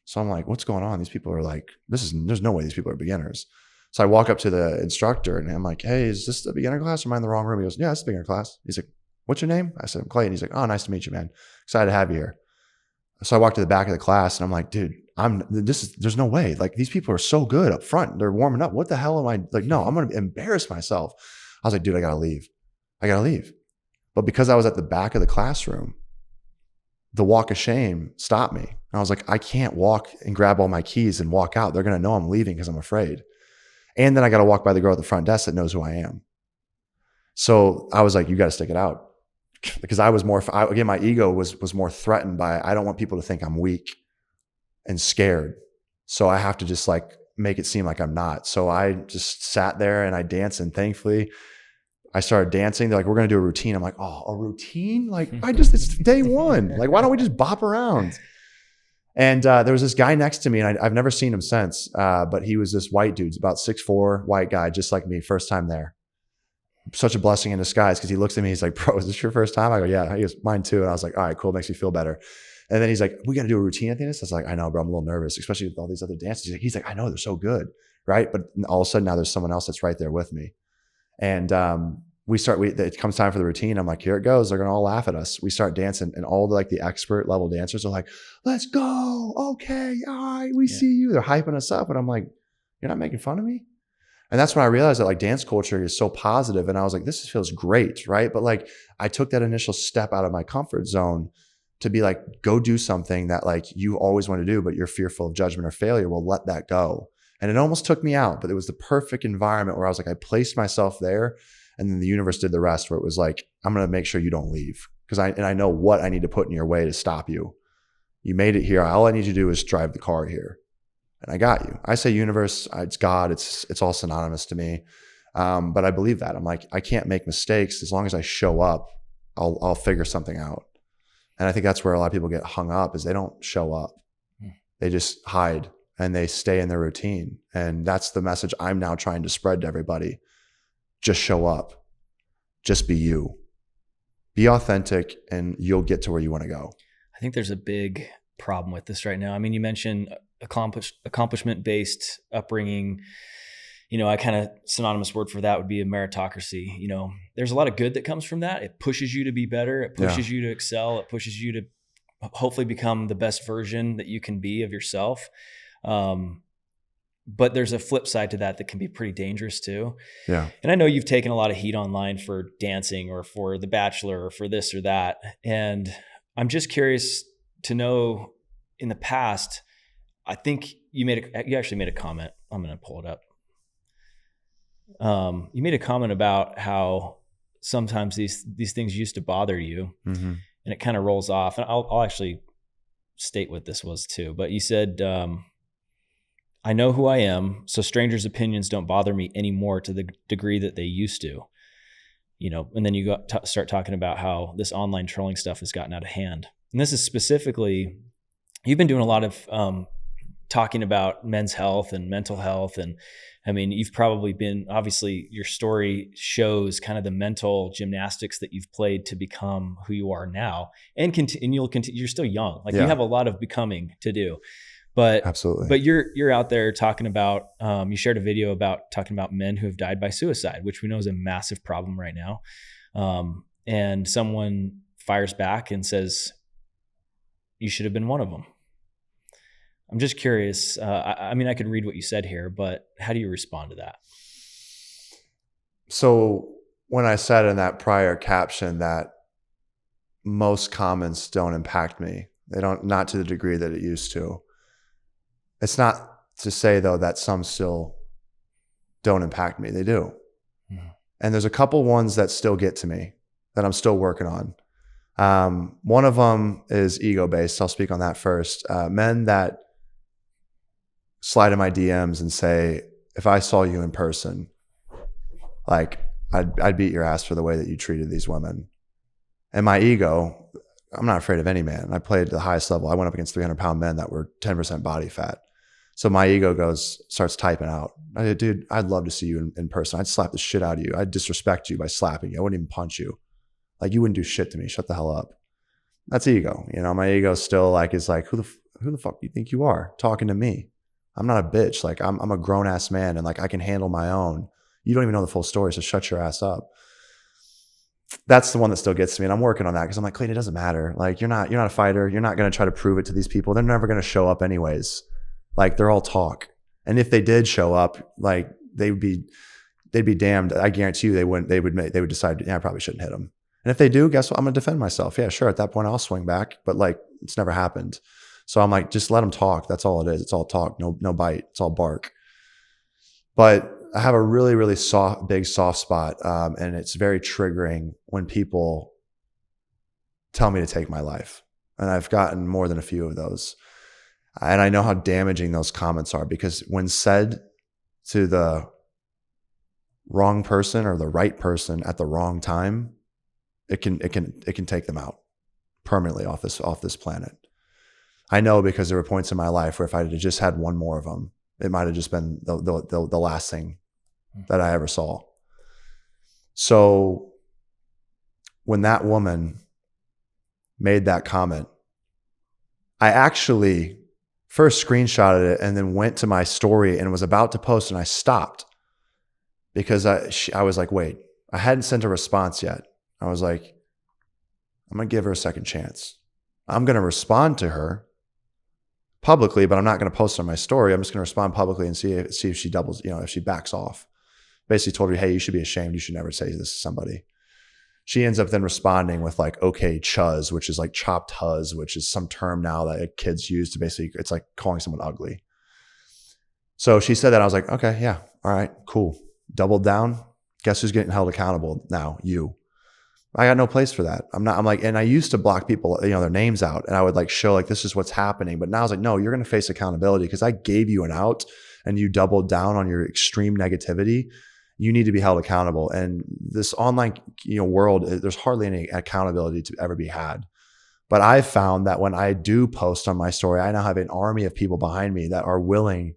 So I'm like, what's going on? These people are like, there's no way these people are beginners. So I walk up to the instructor and I'm like, hey, is this a beginner class or am I in the wrong room? He goes, yeah, it's a beginner class. He's like, what's your name? I said, I'm Clayton. He's like, oh, nice to meet you, man. Excited to have you here. So I walked to the back of the class and I'm like, dude, there's no way. Like, these people are so good up front. They're warming up. What the hell am I like? No, I'm going to embarrass myself. I was like, dude, I got to leave. But because I was at the back of the classroom, the walk of shame stopped me. I was like, I can't walk and grab all my keys and walk out. They're going to know I'm leaving because I'm afraid. And then I got to walk by the girl at the front desk that knows who I am. So I was like, you got to stick it out. Because again, my ego was more threatened by, I don't want people to think I'm weak and scared. So I have to just like make it seem like I'm not. So I just sat there and I danced, and thankfully I started dancing. They're like, we're going to do a routine. I'm like, oh, a routine? Like, it's day one. Like, why don't we just bop around? And there was this guy next to me, and I've never seen him since, but he was this white dude, about 6'4", white guy, just like me, first time there. Such a blessing in disguise, because he looks at me, he's like, bro, is this your first time? I go, yeah. He goes, mine too. And I was like, all right, cool, makes me feel better. And then he's like, we got to do a routine at the end of this? I was like, I know, bro, I'm a little nervous, especially with all these other dances. He's like, I know, they're so good, right? But all of a sudden now there's someone else that's right there with me. And it comes time for the routine. I'm like, here it goes. They're going to all laugh at us. We start dancing, and all the expert level dancers are like, let's go. Okay. All right. We see you. They're hyping us up. And I'm like, you're not making fun of me? And that's when I realized that like dance culture is so positive. And I was like, this feels great. Right. But like, I took that initial step out of my comfort zone to be like, go do something that like you always want to do, but you're fearful of judgment or failure. Well, let that go. And it almost took me out, but it was the perfect environment where I was like, I placed myself there, and then the universe did the rest, where it was like, I'm going to make sure you don't leave, because I know what I need to put in your way to stop you. You made it here. All I need you to do is drive the car here. And I got you. I say universe, it's God, it's all synonymous to me. But I believe that. I'm like, I can't make mistakes. As long as I show up, I'll figure something out. And I think that's where a lot of people get hung up, is they don't show up. They just hide and they stay in their routine. And that's the message I'm now trying to spread to everybody. Just show up. Just be you. Be authentic, and you'll get to where you want to go. I think there's a big problem with this right now. I mean, you mentioned accomplishment-based upbringing. I kind of synonymous word for that would be a meritocracy. There's a lot of good that comes from that. It pushes you to be better. It pushes you to excel. It pushes you to hopefully become the best version that you can be of yourself. But there's a flip side to that can be pretty dangerous too. Yeah. And I know you've taken a lot of heat online for dancing or for The Bachelor or for this or that. And I'm just curious to know, in the past, I think you actually made a comment. I'm going to pull it up. You made a comment about how sometimes these things used to bother you, and it kind of rolls off. And I'll actually state what this was too. But you said, I know who I am, so strangers' opinions don't bother me anymore to the degree that they used to. And then you start talking about how this online trolling stuff has gotten out of hand. And this is specifically, you've been doing a lot of talking about men's health and mental health. And I mean, you've probably been, obviously your story shows kind of the mental gymnastics that you've played to become who you are now, and you'll continue. You're still young. Like, you have a lot of becoming to do. But absolutely. But you're out there talking about, you shared a video about talking about men who have died by suicide, which we know is a massive problem right now. And someone fires back and says, you should have been one of them. I'm just curious. I mean, I could read what you said here, but how do you respond to that? So when I said in that prior caption that most comments don't impact me, they don't, not to the degree that it used to. It's not to say though that some still don't impact me. They do. Mm-hmm. And there's a couple ones that still get to me that I'm still working on. One of them is ego-based. I'll speak on that first. Men that slide in my DMs and say, if I saw you in person, Like I'd beat your ass for the way that you treated these women. And my ego, I'm not afraid of any man. I played at the highest level. I went up against 300-pound men that were 10% body fat. So my ego starts typing out, dude, I'd love to see you in person. I'd slap the shit out of you. I'd disrespect you by slapping you. I wouldn't even punch you. Like, you wouldn't do shit to me. Shut the hell up. That's ego. You know, my ego still like is like, who the fuck do you think you are talking to me? I'm not a bitch. Like, I'm a grown ass man, and like I can handle my own. You don't even know the full story, so shut your ass up. That's the one that still gets to me, and I'm working on that because I'm like, Clayton, it doesn't matter. Like, you're not a fighter. You're not going to try to prove it to these people. They're never going to show up anyways. Like, they're all talk. And if they did show up, like they'd be damned. I guarantee you they would decide, yeah, I probably shouldn't hit them. And if they do, guess what? I'm going to defend myself. Yeah, sure. At that point, I'll swing back, but like, it's never happened. So I'm like, just let them talk. That's all it is. It's all talk. No bite. It's all bark. But I have a really, really big soft spot. And it's very triggering when people tell me to take my life. And I've gotten more than a few of those. And I know how damaging those comments are, because when said to the wrong person or the right person at the wrong time, it can take them out permanently off this planet. I know, because there were points in my life where if I had just had one more of them, it might have just been the last thing that I ever saw. So when that woman made that comment, I actually first screenshotted it and then went to my story and was about to post, and I stopped because I was like, wait, I hadn't sent a response yet. I was like, I'm going to give her a second chance. I'm going to respond to her publicly, but I'm not going to post on my story. I'm just going to respond publicly and see if she doubles, if she backs off. Basically told her, hey, you should be ashamed. You should never say this to somebody. She ends up then responding with like, okay, chuzz, which is like chopped huzz, which is some term now that kids use to basically, it's like calling someone ugly. So she said that. I was like, okay, yeah. All right, cool. Doubled down. Guess who's getting held accountable now? You. I got no place for that. I'm like, and I used to block people, their names out, and I would like show like, this is what's happening. But now I was like, no, you're going to face accountability because I gave you an out and you doubled down on your extreme negativity. You need to be held accountable. And this online, world, there's hardly any accountability to ever be had. But I've found that when I do post on my story, I now have an army of people behind me that are willing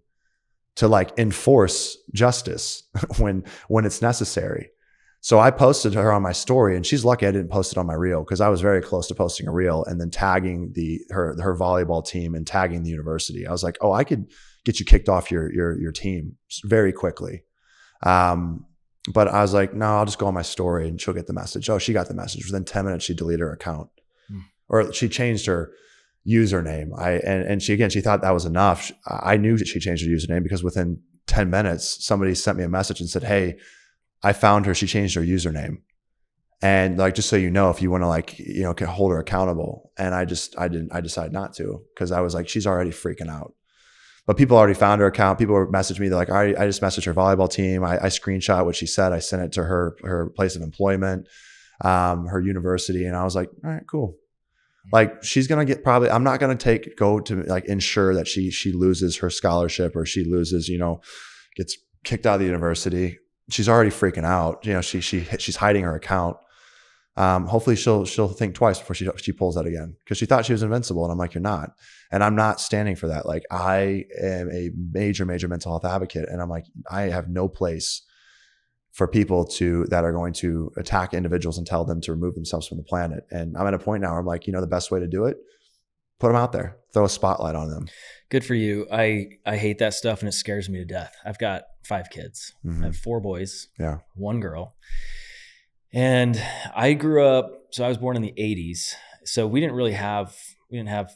to like enforce justice when it's necessary. So I posted her on my story, and she's lucky I didn't post it on my reel, because I was very close to posting a reel and then tagging her volleyball team and tagging the university. I was like, oh, I could get you kicked off your team very quickly. But I was like, no, I'll just go on my story and she'll get the message. Oh, she got the message. Within 10 minutes, she deleted her account, or she changed her username. And she thought that was enough. I knew that she changed her username because within 10 minutes, somebody sent me a message and said, hey, I found her. She changed her username. And like, just so you know, if you want to like, can hold her accountable. And I decided not to, because I was like, she's already freaking out. But people already found her account. People were messaging me. They're like, I just messaged her volleyball team. I screenshot what she said. I sent it to her place of employment, her university. And I was like, all right, cool. Like, she's going to get I'm not going to go to like ensure that she loses her scholarship, or she loses, gets kicked out of the university. She's already freaking out. She's hiding her account. Hopefully she'll think twice before she pulls that again, because she thought she was invincible. And I'm like, you're not. And I'm not standing for that. Like, I am a major, major mental health advocate. And I'm like, I have no place for people that are going to attack individuals and tell them to remove themselves from the planet. And I'm at a point now where I'm like, the best way to do it, put them out there, throw a spotlight on them. Good for you. I hate that stuff, and it scares me to death. I've got 5 kids. I have 4 boys, 1 girl. And I grew up, so I was born in the 80s. So we didn't have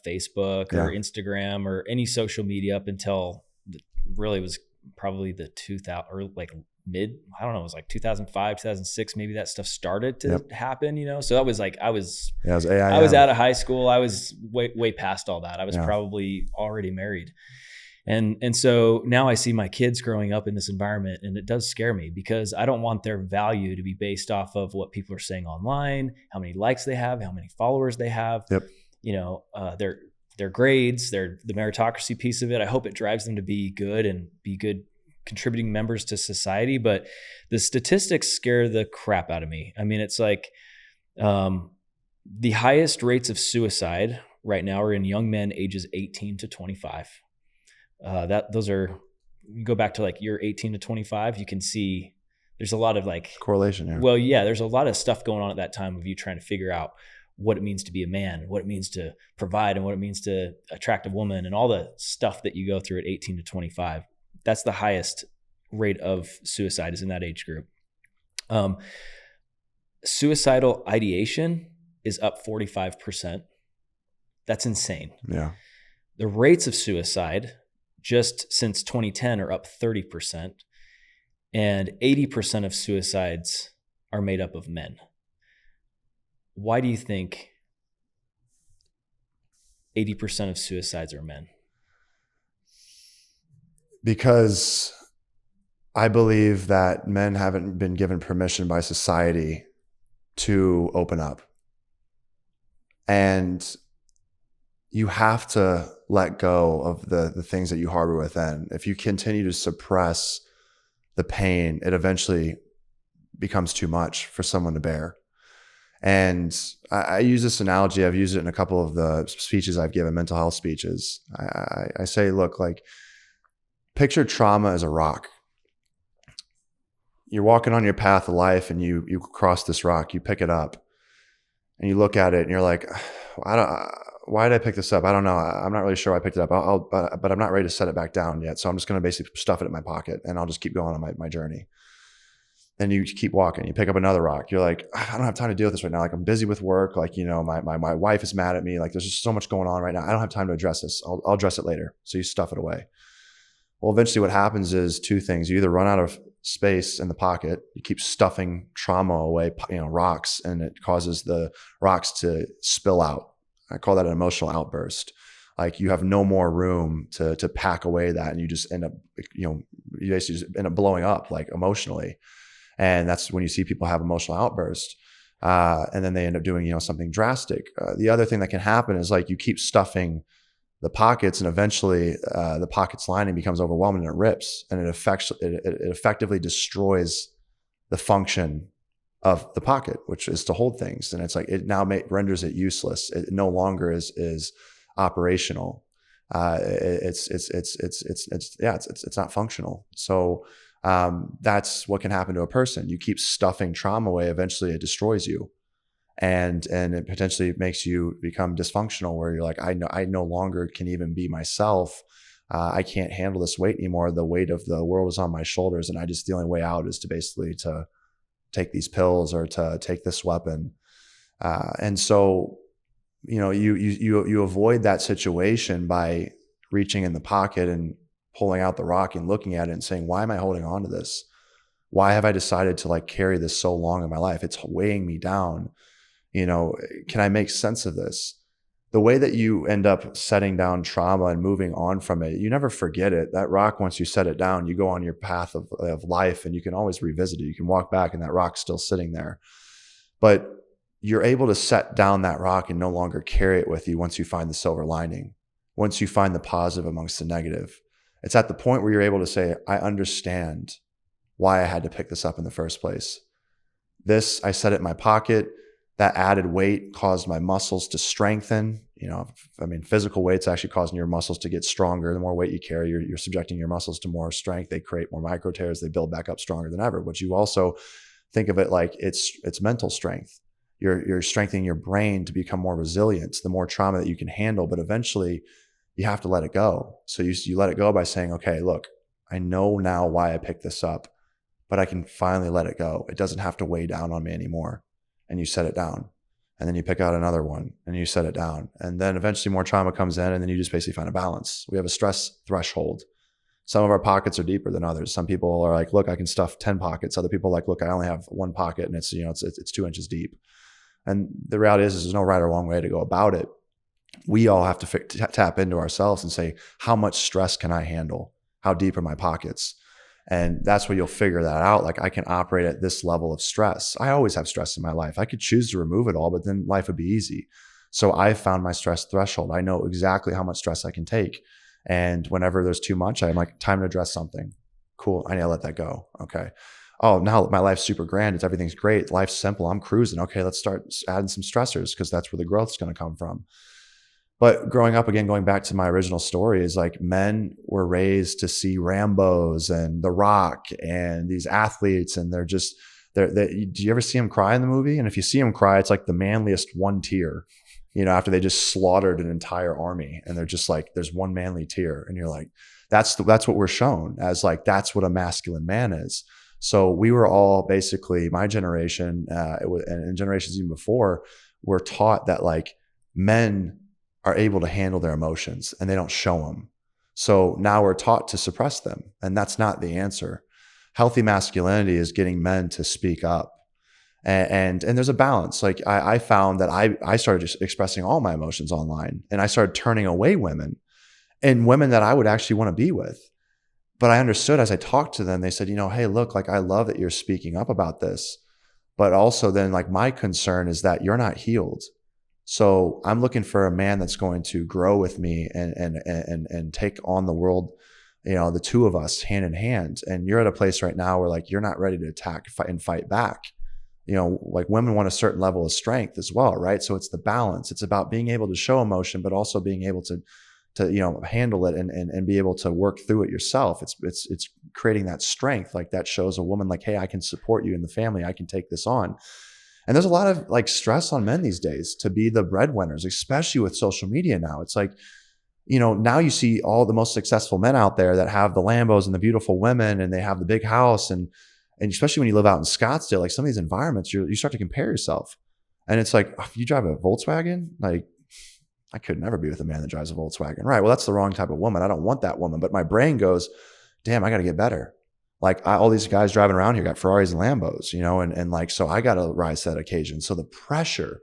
Facebook or Instagram or any social media up until really was probably the 2000 or like mid, I don't know, it was like 2005, 2006, maybe that stuff started to happen, So that was like, I was out of high school. I was way past all that. I was probably already married. And so now I see my kids growing up in this environment, and it does scare me, because I don't want their value to be based off of what people are saying online, how many likes they have, how many followers they have, their grades, the meritocracy piece of it. I hope it drives them to be good and be good contributing members to society, but the statistics scare the crap out of me. I mean, it's like the highest rates of suicide right now are in young men ages 18 to 25. Those are, you go back to like year 18 to 25, you can see there's a lot of like correlation here. Well, yeah, there's a lot of stuff going on at that time of you trying to figure out what it means to be a man, what it means to provide, and what it means to attract a woman, and all the stuff that you go through at 18 to 25. That's the highest rate of suicide is in that age group. Suicidal ideation is up 45%. That's insane. Yeah. The rates of suicide just since 2010 are up 30%, and 80% of suicides are made up of men. Why do you think 80% of suicides are men? Because I believe that men haven't been given permission by society to open up. And you have to let go of the things that you harbor within. If you continue to suppress the pain, it eventually becomes too much for someone to bear. And I use this analogy. I've used it in a couple of the speeches I've given, mental health speeches. I say, look, like, picture trauma as a rock. You're walking on your path of life and you cross this rock, you pick it up and you look at it and you're like, why did I pick this up? I don't know. I'm not really sure why I picked it up, but I'm not ready to set it back down yet. So I'm just going to basically stuff it in my pocket and I'll just keep going on my journey. Then you keep walking, you pick up another rock. You're like, I don't have time to deal with this right now. Like, I'm busy with work. Like, you know, my wife is mad at me. Like, there's just so much going on right now. I don't have time to address this. I'll address it later. So you stuff it away. Well, eventually what happens is two things. You either run out of space in the pocket, you keep stuffing trauma away, rocks, and it causes the rocks to spill out. I call that an emotional outburst. Like, you have no more room to pack away that, and you just end up, you basically just end up blowing up, like, emotionally. And that's when you see people have emotional outbursts. And then they end up doing, something drastic. The other thing that can happen is, like, you keep stuffing the pockets, and eventually the pocket's lining becomes overwhelming and it rips, and it effectively destroys the function of the pocket, which is to hold things. And it's like, it now renders it useless. It no longer is operational. It's not functional. So that's what can happen to a person. You keep stuffing trauma away, eventually it destroys you. And it potentially makes you become dysfunctional, where you're like, I no longer can even be myself. I can't handle this weight anymore. The weight of the world is on my shoulders, and the only way out is to basically to take these pills or to take this weapon. And so, you avoid that situation by reaching in the pocket and pulling out the rock and looking at it and saying, why am I holding on to this? Why have I decided to, like, carry this so long in my life? It's weighing me down. Can I make sense of this? The way that you end up setting down trauma and moving on from it, you never forget it. That rock, once you set it down, you go on your path of life, and you can always revisit it. You can walk back and that rock's still sitting there. But you're able to set down that rock and no longer carry it with you once you find the silver lining, once you find the positive amongst the negative. It's at the point where you're able to say, I understand why I had to pick this up in the first place. This, I set it in my pocket. That added weight caused my muscles to strengthen. Physical weight's actually causing your muscles to get stronger. The more weight you carry, you're subjecting your muscles to more strength. They create more micro tears. They build back up stronger than ever. But you also think of it like it's mental strength. You're strengthening your brain to become more resilient. The more trauma that you can handle, but eventually you have to let it go. So you let it go by saying, okay, look, I know now why I picked this up, but I can finally let it go. It doesn't have to weigh down on me anymore. And you set it down, and then you pick out another one and you set it down. And then eventually more trauma comes in, and then you just basically find a balance. We have a stress threshold. Some of our pockets are deeper than others. Some people are like, look, I can stuff 10 pockets. Other people are like, look, I only have one pocket, and it's 2 inches deep. And the reality is there's no right or wrong way to go about it. We all have to tap into ourselves and say, how much stress can I handle? How deep are my pockets? And that's where you'll figure that out. Like, I can operate at this level of stress. I always have stress in my life. I could choose to remove it all, but then life would be easy. So I found my stress threshold. I know exactly how much stress I can take. And whenever there's too much, I'm like, time to address something. Cool. I need to let that go. Okay. Oh, now my life's super grand. Everything's great. Life's simple. I'm cruising. Okay. Let's start adding some stressors because that's where the growth's going to come from. But growing up, again, going back to my original story, is like men were raised to see Rambos and The Rock and these athletes, and do you ever see them cry in the movie? And if you see them cry, it's like the manliest one tear, after they just slaughtered an entire army, and they're just like, there's one manly tear, and you're like, that's what we're shown as, like, that's what a masculine man is. So we were all basically, my generation, and generations even before, were taught that like men are able to handle their emotions and they don't show them. So now we're taught to suppress them, and that's not the answer. Healthy masculinity is getting men to speak up. And there's a balance. Like I found that I started just expressing all my emotions online, and I started turning away women that I would actually want to be with. But I understood as I talked to them, they said, hey, look, like, I love that you're speaking up about this. But also then, like, my concern is that you're not healed. So I'm looking for a man that's going to grow with me and take on the world, the two of us hand in hand. And you're at a place right now where, like, you're not ready to attack, fight back. Like, women want a certain level of strength as well, right? So it's the balance. It's about being able to show emotion, but also being able to handle it and be able to work through it yourself. It's creating that strength, like, that shows a woman, like, hey, I can support you in the family. I can take this on. And there's a lot of, like, stress on men these days to be the breadwinners, especially with social media now. It's like, now you see all the most successful men out there that have the Lambos and the beautiful women, and they have the big house. And especially when you live out in Scottsdale, like, some of these environments, you start to compare yourself. And it's like, if you drive a Volkswagen, like, I could never be with a man that drives a Volkswagen. Right. Well, that's the wrong type of woman. I don't want that woman. But my brain goes, damn, I got to get better. Like, all these guys driving around here got Ferraris and Lambos, and like, so I got to rise to that occasion. So the pressure,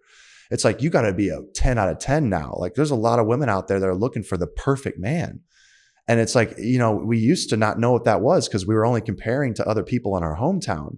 it's like, you got to be a 10 out of 10 now. Like, there's a lot of women out there that are looking for the perfect man. And it's like, we used to not know what that was because we were only comparing to other people in our hometown.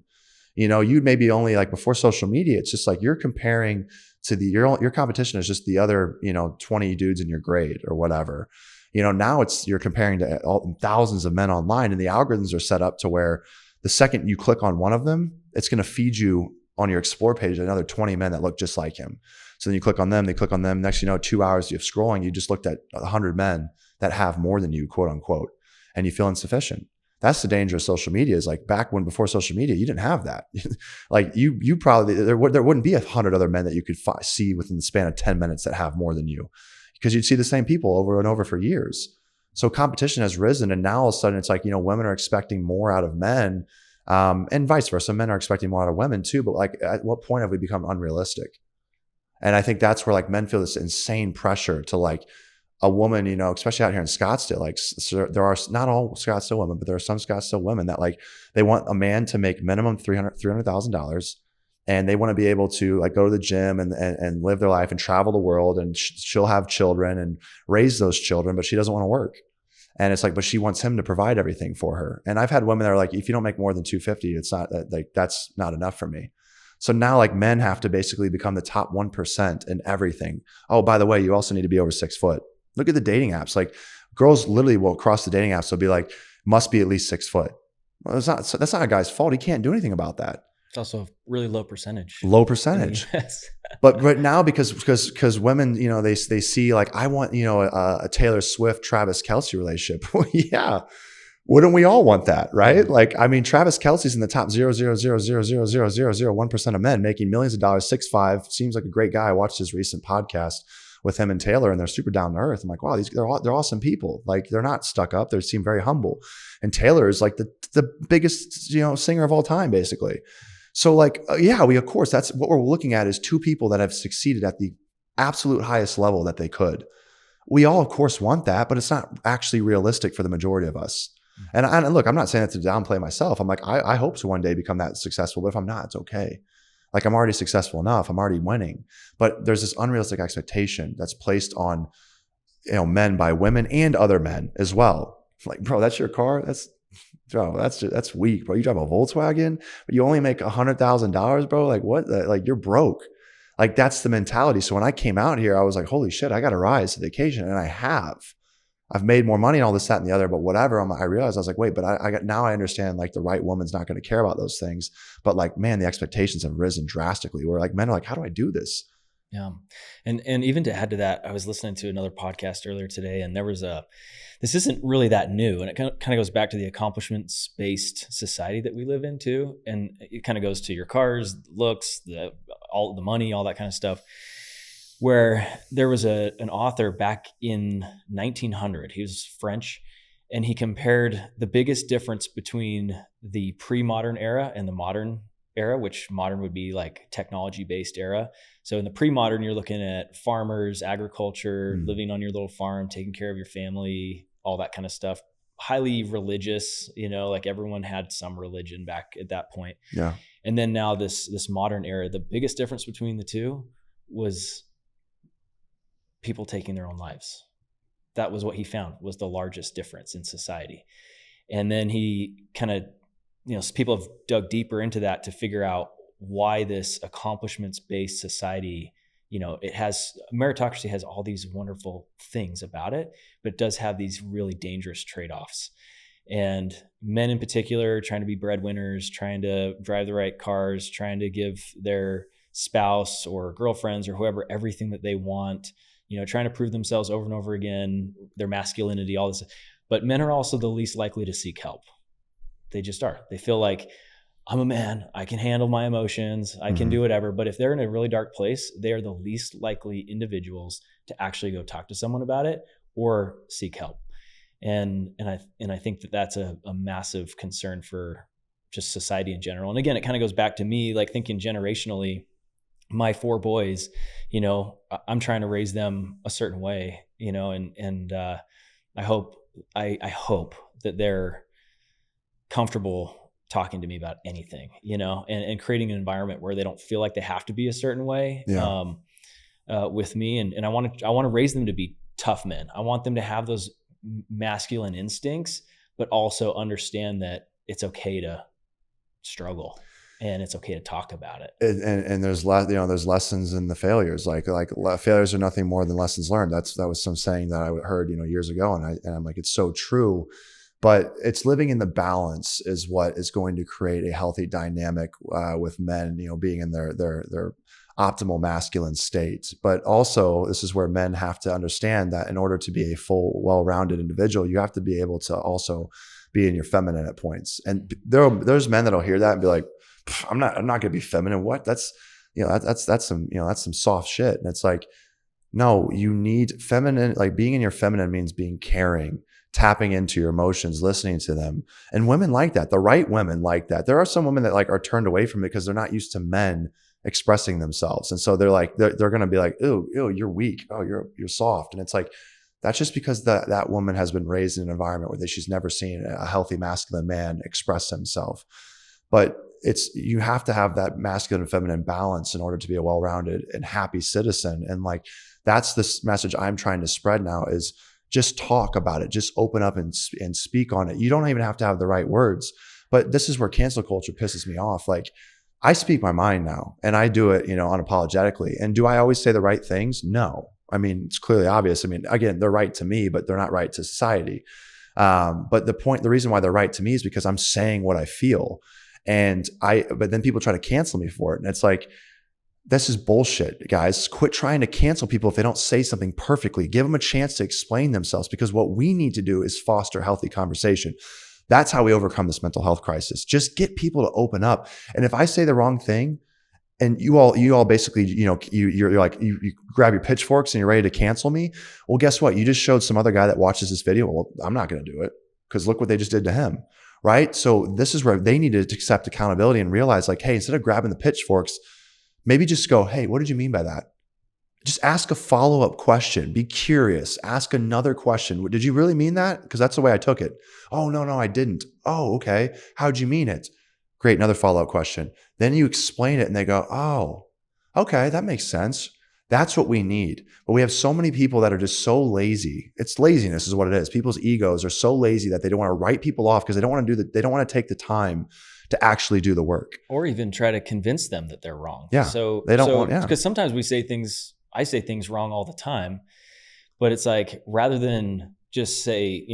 You'd maybe only, like, before social media, it's just like you're comparing to your competition is just the other, 20 dudes in your grade or whatever. Now you're comparing to thousands of men online, and the algorithms are set up to where the second you click on one of them, it's going to feed you on your explore page another 20 men that look just like him. So then you click on them, they click on them. Next, 2 hours of scrolling, you just looked at 100 men that have more than you, quote unquote, and you feel insufficient. That's the danger of social media. Is like, before social media, you didn't have that. Like, you probably, there wouldn't be 100 other men that you could see within the span of 10 minutes that have more than you, because you'd see the same people over and over for years. So competition has risen, and now all of a sudden it's like, women are expecting more out of men, and vice versa. Men are expecting more out of women too. But, like, at what point have we become unrealistic? And I think that's where, like, men feel this insane pressure to, like, a woman, especially out here in Scottsdale, like, so there are not all Scottsdale women, but there are some Scottsdale women that, like, they want a man to make minimum $300,000, and they want to be able to, like, go to the gym and live their life and travel the world, and she'll have children and raise those children, but she doesn't want to work. And it's like, but she wants him to provide everything for her. And I've had women that are like, if you don't make more than 250, it's not, like, that's not enough for me. So now, like, men have to basically become the top 1% in everything. Oh, by the way, you also need to be over 6 foot. Look at the dating apps. Like, girls literally will cross the dating apps. They'll be like, must be at least 6 foot. Well, that's not a guy's fault. He can't do anything about that. It's also a really low percentage. Low percentage. Yes. But right now, because women, they see, like, I want, a Taylor Swift, Travis Kelce relationship. Well, yeah. Wouldn't we all want that, right? Like, I mean, Travis Kelce's in the top 0.0000001% of men, making millions of dollars, 6'5", seems like a great guy. I watched his recent podcast with him and Taylor, and they're super down to earth. I'm like, wow, they're awesome people. Like, they're not stuck up. They seem very humble. And Taylor is, like, the biggest, singer of all time, basically. So, like, of course, that's what we're looking at, is two people that have succeeded at the absolute highest level that they could. We all, of course, want that, but it's not actually realistic for the majority of us. And look, I'm not saying that to downplay myself. I'm like, I hope to one day become that successful, but if I'm not, it's okay. Like, I'm already successful enough. I'm already winning. But there's this unrealistic expectation that's placed on, men by women and other men as well. Like, bro, that's your car? That's weak, bro. You drive a Volkswagen, but you only make $100,000, bro. Like, what? Like, you're broke. Like, that's the mentality. So when I came out here, I was like, holy shit, I got to rise to the occasion. And I have. I've made more money and all this, that, and the other, but whatever. I realized, I was like, wait, but now I understand like the right woman's not going to care about those things. But like, man, the expectations have risen drastically where like men are like, how do I do this? Yeah. And even to add to that, I was listening to another podcast earlier today, and there was this isn't really that new. And it kind of goes back to the accomplishments-based society that we live in too. And it kind of goes to your cars, looks, all the money, all that kind of stuff, where there was an author back in 1900, he was French, and he compared the biggest difference between the pre-modern era and the modern era, which modern would be like technology-based era. So in the pre-modern, you're looking at farmers, agriculture, living on your little farm, taking care of your family, all that kind of stuff. Highly religious, like everyone had some religion back at that point. Yeah. And then now this modern era, the biggest difference between the two was people taking their own lives. That was what he found was the largest difference in society. And then he kind of, people have dug deeper into that to figure out why this accomplishments-based society, meritocracy has all these wonderful things about it, but it does have these really dangerous trade-offs. And men in particular, trying to be breadwinners, trying to drive the right cars, trying to give their spouse or girlfriends or whoever everything that they want, trying to prove themselves over and over again, their masculinity, all this. But men are also the least likely to seek help. They just are. They feel like, I'm a man, I can handle my emotions, I can do whatever. But if they're in a really dark place, they are the least likely individuals to actually go talk to someone about it or seek help. And I think that that's a massive concern for just society in general. And again, it kind of goes back to me, like thinking generationally, my 4 boys, I'm trying to raise them a certain way, and I hope that they're comfortable talking to me about anything, and creating an environment where they don't feel like they have to be a certain way with me. And I want to raise them to be tough men. I want them to have those masculine instincts, but also understand that it's okay to struggle and it's okay to talk about it. And there's there's lessons in the failures. Like failures are nothing more than lessons learned. That was some saying that I heard, years ago. And I'm like, it's so true. But it's living in the balance is what is going to create a healthy dynamic with men, being in their optimal masculine state. But also, this is where men have to understand that in order to be a full, well-rounded individual, you have to be able to also be in your feminine at points. And there's men that'll hear that and be like, I'm not going to be feminine. What? That's some soft shit. And it's like, no, you need feminine. Like being in your feminine means being caring, tapping into your emotions, listening to them. And women like that. The right women like that. There are some women that are turned away from it because they're not used to men expressing themselves. And so they're going to be like, ew, you're weak. Oh, you're soft. And it's like, that's just because that woman has been raised in an environment where she's never seen a healthy masculine man express himself. But you have to have that masculine and feminine balance in order to be a well-rounded and happy citizen. And that's this message I'm trying to spread now is just talk about it. Just open up and speak on it. You don't even have to have the right words. But this is where cancel culture pisses me off. Like, I speak my mind now and I do it, unapologetically. And do I always say the right things? No. I mean, it's clearly obvious. I mean, again, they're right to me, but they're not right to society. But the reason why they're right to me is because I'm saying what I feel. But then people try to cancel me for it. And it's like, this is bullshit, guys. Quit trying to cancel people if they don't say something perfectly. Give them a chance to explain themselves, because what we need to do is foster healthy conversation. That's how we overcome this mental health crisis. Just get people to open up. And if I say the wrong thing and you all basically, you grab your pitchforks and you're ready to cancel me. Well, guess what? You just showed some other guy that watches this video. Well, I'm not going to do it because look what they just did to him. Right. So this is where they need to accept accountability and realize hey, instead of grabbing the pitchforks, maybe just go, hey, what did you mean by that? Just ask a follow-up question. Be curious. Ask another question. Did you really mean that? Because that's the way I took it. Oh, no, I didn't. Oh, okay. How'd you mean it? Great. Another follow-up question. Then you explain it and they go, oh, okay, that makes sense. That's what we need. But we have so many people that are just so lazy. It's laziness is what it is. People's egos are so lazy that they don't want to write people off because they don't want to they don't want to take the time to actually do the work. Or even try to convince them that they're wrong. Yeah. So they don't want, because sometimes I say things wrong all the time, but it's like, rather than just say,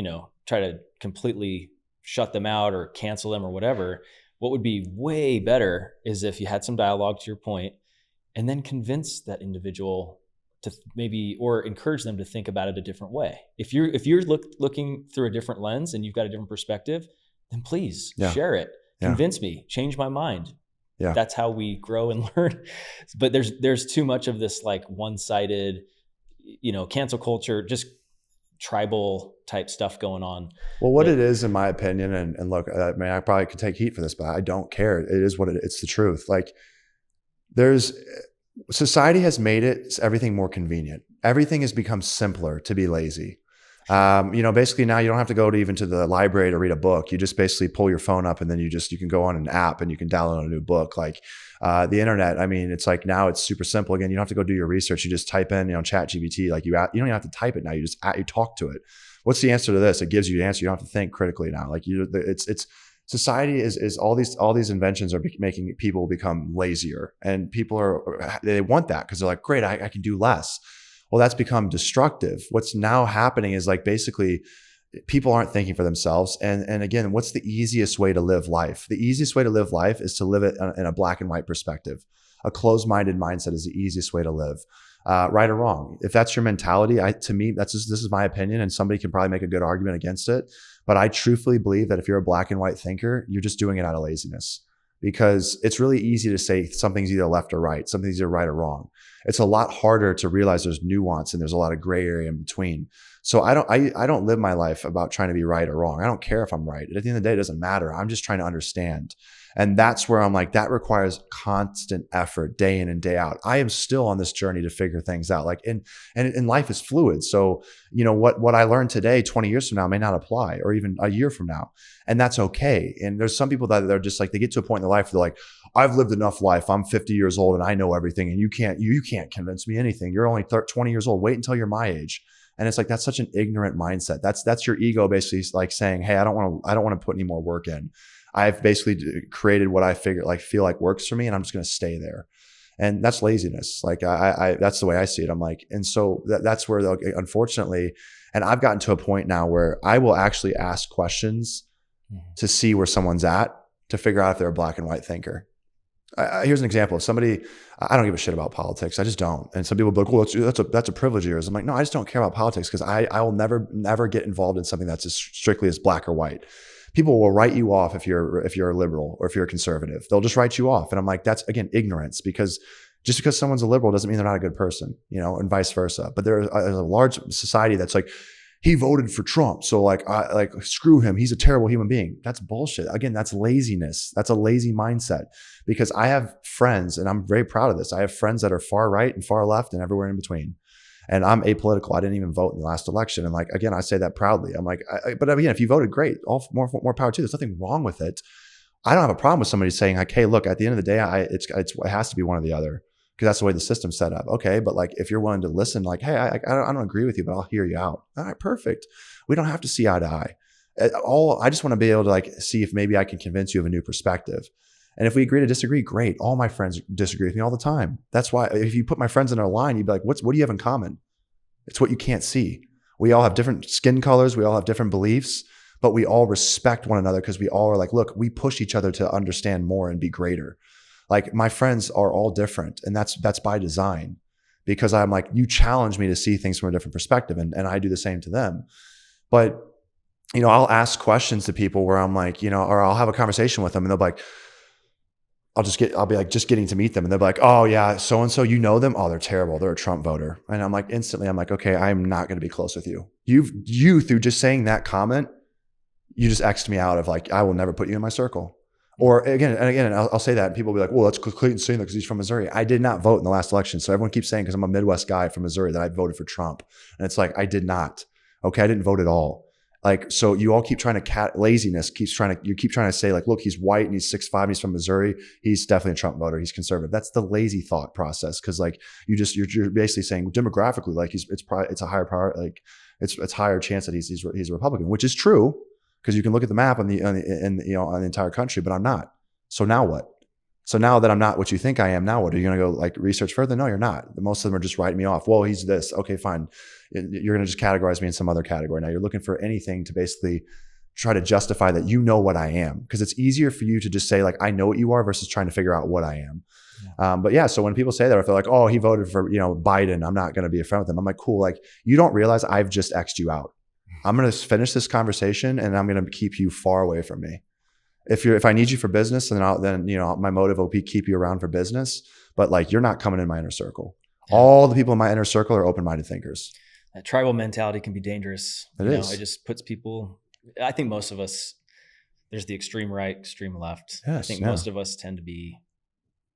try to completely shut them out or cancel them or whatever. What would be way better is if you had some dialogue, to your point, and then convince that individual to maybe, or encourage them to think about it a different way. If you're looking through a different lens and you've got a different perspective, then please share it. Convince me, change my mind. Yeah. That's how we grow and learn. But there's too much of this like one-sided, cancel culture, just tribal type stuff going on. Well, what it is, in my opinion, and look, I mean, I probably could take heat for this, but I don't care. It is what it's the truth. Like, society has made everything more convenient. Everything has become simpler to be lazy. Basically now you don't have to go to the library to read a book. You just basically pull your phone up and then you can go on an app and you can download a new book. Like, the internet, I mean, it's like now it's super simple. Again, you don't have to go do your research. You just type in, chat GPT, like you don't even have to type it now. You talk to it. What's the answer to this? It gives you the answer. You don't have to think critically now. Like society is all these inventions are making people become lazier, and people they want that because they're like, great, I can do less. Well, that's become destructive. What's now happening is like basically people aren't thinking for themselves. And again, what's the easiest way to live life? The easiest way to live life is to live it in a black and white perspective. A closed-minded mindset is the easiest way to live, right or wrong. If that's your mentality, to me, this is my opinion, and somebody can probably make a good argument against it. But I truthfully believe that if you're a black and white thinker, you're just doing it out of laziness, because it's really easy to say something's either left or right, something's either right or wrong. It's a lot harder to realize there's nuance and there's a lot of gray area in between. So I don't live my life about trying to be right or wrong. I don't care if I'm right. At the end of the day, it doesn't matter. I'm just trying to understand. And that's where I'm like, that requires constant effort day in and day out. I am still on this journey to figure things out. Like, and life is fluid. So, what I learned today, 20 years from now may not apply, or even a year from now. And that's okay. And there's some people that they're just like, they get to a point in their life where they're like, I've lived enough life. I'm 50 years old and I know everything. And you can't convince me anything. You're only 20 years old. Wait until you're my age. And it's like, that's such an ignorant mindset. That's your ego basically like saying, hey, I don't want to put any more work in. I've basically created what I feel like works for me, and I'm just going to stay there. And that's laziness. Like that's the way I see it. I'm like, and so that's where, unfortunately, and I've gotten to a point now where I will actually ask questions to see where someone's at, to figure out if they're a black and white thinker. Here's an example of somebody. I don't give a shit about politics. I just don't. And some people will be like, well, that's a privilege of yours. I'm like, no, I just don't care about politics, because I will never get involved in something that's as strictly as black or white. People will write you off if you're a liberal or if you're a conservative. They'll just write you off. And I'm like, that's, again, ignorance, because just because someone's a liberal doesn't mean they're not a good person, and vice versa. But there's a large society that's like, he voted for Trump, so like screw him. He's a terrible human being. That's bullshit. Again, that's laziness. That's a lazy mindset, because I have friends, and I'm very proud of this. I have friends that are far right and far left and everywhere in between. And I'm apolitical. I didn't even vote in the last election. And like, again, I say that proudly. I'm like, but again, if you voted, great. All more power to you. There's nothing wrong with it. I don't have a problem with somebody saying like, hey, look, at the end of the day, it has to be one or the other, because that's the way the system's set up. Okay, but like, if you're willing to listen, like, hey, I don't agree with you, but I'll hear you out. All right, perfect. We don't have to see eye to eye. I just want to be able to like see if maybe I can convince you of a new perspective. And if we agree to disagree, great. All my friends disagree with me all the time. That's why if you put my friends in a line, you'd be like, what do you have in common? It's what you can't see. We all have different skin colors. We all have different beliefs, but we all respect one another, because we all are like, look, we push each other to understand more and be greater. Like, my friends are all different, and that's by design, because I'm like, you challenge me to see things from a different perspective, and I do the same to them. But, I'll ask questions to people where I'm like, or I'll have a conversation with them, and they'll be like, I'll be like just getting to meet them, and they'll be like, oh yeah, so-and-so, you know them? Oh, they're terrible. They're a Trump voter. And I'm like, instantly, I'm like, okay, I'm not going to be close with you. You through just saying that comment, you just X'd me out of like, I will never put you in my circle. Or again, I'll say that, and people will be like, well, that's Clayton saying that because he's from Missouri. I did not vote in the last election. So everyone keeps saying, because I'm a Midwest guy from Missouri, that I voted for Trump. And it's like, I did not. Okay, I didn't vote at all. Like, so you all keep trying to laziness keeps trying to say like, look, he's white and he's 6'5", and he's from Missouri. He's definitely a Trump voter. He's conservative. That's the lazy thought process. Cause like you're basically saying demographically, like it's a higher power, like it's higher chance that he's a Republican, which is true. Cause you can look at the map on the entire country, but I'm not. So now what? So now that I'm not what you think I am, now what? Are you going to go like research further? No, you're not. Most of them are just writing me off. Well, he's this. Okay, fine. You're going to just categorize me in some other category. Now you're looking for anything to basically try to justify that you know what I am. Because it's easier for you to just say like, I know what you are versus trying to figure out what I am. Yeah. But yeah, so when people say that, I feel like, oh, he voted for, Biden, I'm not going to be a friend with him. I'm like, cool. Like, you don't realize I've just X'd you out. I'm going to finish this conversation and I'm going to keep you far away from me. If I need you for business, then my motive will be keep you around for business. But like, you're not coming in my inner circle. Yeah. All the people in my inner circle are open-minded thinkers. That tribal mentality can be dangerous. It is. It just puts people. I think most of us, there's the extreme right, extreme left. Yes, I think most of us tend to be.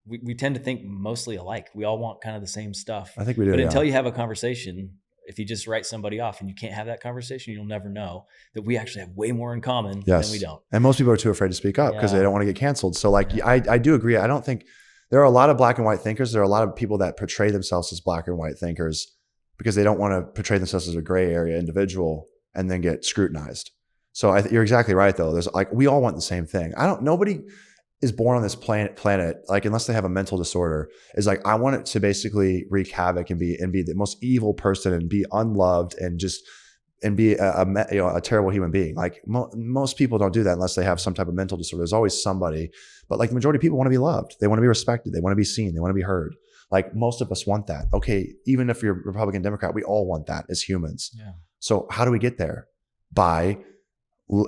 We tend to think mostly alike. We all want kind of the same stuff. I think we do. But until you have a conversation, if you just write somebody off and you can't have that conversation, you'll never know that we actually have way more in common than we don't. And most people are too afraid to speak up because they don't want to get canceled. So like, I do agree. I don't think there are a lot of black and white thinkers. There are a lot of people that portray themselves as black and white thinkers because they don't want to portray themselves as a gray area individual and then get scrutinized. So you're exactly right though. There's like, we all want the same thing. Nobody is born on this planet, like unless they have a mental disorder, is like, I want it to basically wreak havoc and be the most evil person and be unloved and be a terrible human being. Like most people don't do that unless they have some type of mental disorder. There's always somebody, but like the majority of people want to be loved. They want to be respected. They want to be seen. They want to be heard. Like most of us want that. Okay. Even if you're Republican, Democrat, we all want that as humans. Yeah. So how do we get there? By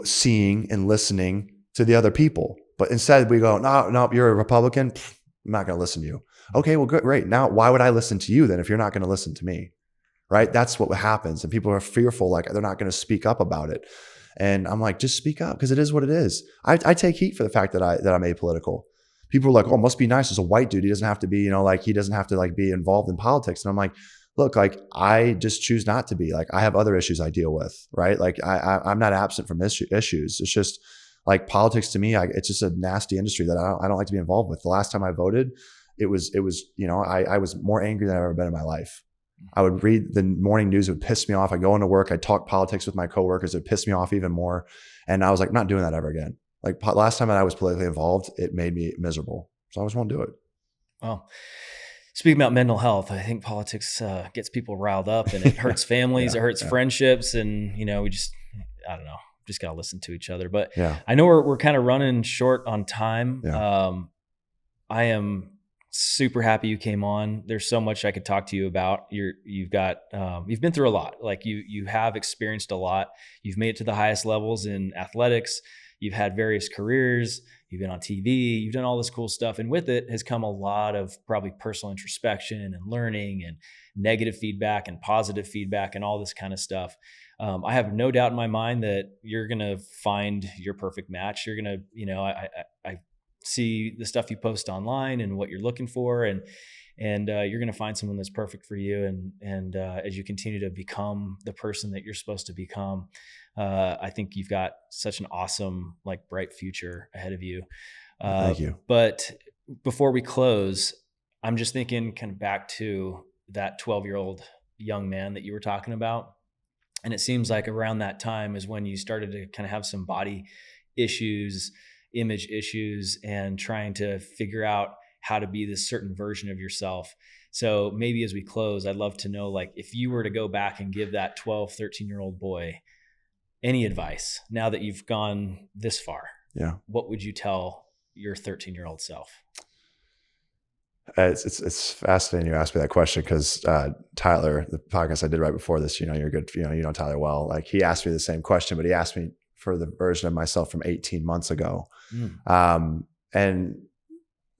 seeing and listening to the other people. But instead we go, no, you're a Republican. I'm not going to listen to you. Okay, well, good, great. Now, why would I listen to you then if you're not going to listen to me? Right? That's what happens. And people are fearful, like they're not going to speak up about it. And I'm like, just speak up because it is what it is. I take heat for the fact that I'm apolitical. People are like, oh, it must be nice as a white dude. He doesn't have to be, he doesn't have to like be involved in politics. And I'm like, look, like I just choose not to be. Like I have other issues I deal with, right? Like I'm not absent from issues. It's just like politics to me, it's just a nasty industry that I don't like to be involved with. The last time I voted, it was I was more angry than I've ever been in my life. I would read the morning news. It would piss me off. I'd go into work. I'd talk politics with my coworkers. It would piss me off even more. And I was like, I'm not doing that ever again. Like last time that I was politically involved, it made me miserable. So I just won't do it. Well, speaking about mental health, I think politics gets people riled up and it hurts families. It hurts friendships. And, we just, I don't know. Just got to listen to each other. But I know we're kind of running short on time. Yeah. I am super happy you came on. There's so much I could talk to you about. You've been through a lot. Like you have experienced a lot. You've made it to the highest levels in athletics. You've had various careers. You've been on TV. You've done all this cool stuff. And with it has come a lot of probably personal introspection and learning and negative feedback and positive feedback and all this kind of stuff. I have no doubt in my mind that you're going to find your perfect match. You're going to, I see the stuff you post online and what you're looking for, and you're going to find someone that's perfect for you. And as you continue to become the person that you're supposed to become, I think you've got such an awesome, like bright future ahead of you. Thank you. But before we close, I'm just thinking kind of back to that 12-year-old young man that you were talking about. And it seems like around that time is when you started to kind of have some body issues, image issues, and trying to figure out how to be this certain version of yourself. So maybe as we close, I'd love to know, like, if you were to go back and give that 12, 13-year-old boy any advice now that you've gone this far, what would you tell your 13-year-old self? It's fascinating you asked me that question because Tyler, the podcast I did right before this, you're good, you know Tyler well. Like he asked me the same question, but he asked me for the version of myself from 18 months ago. And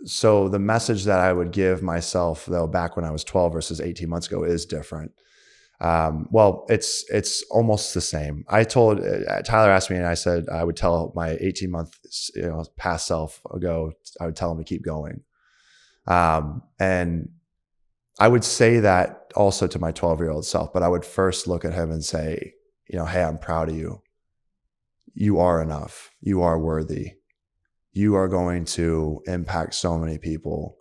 so the message that I would give myself though back when I was 12 versus 18 months ago is different. Well, it's almost the same. Tyler asked me and I said I would tell my 18-month past self ago, I would tell him to keep going. And I would say that also to my 12-year-old self, but I would first look at him and say, hey, I'm proud of you. You are enough. You are worthy. You are going to impact so many people.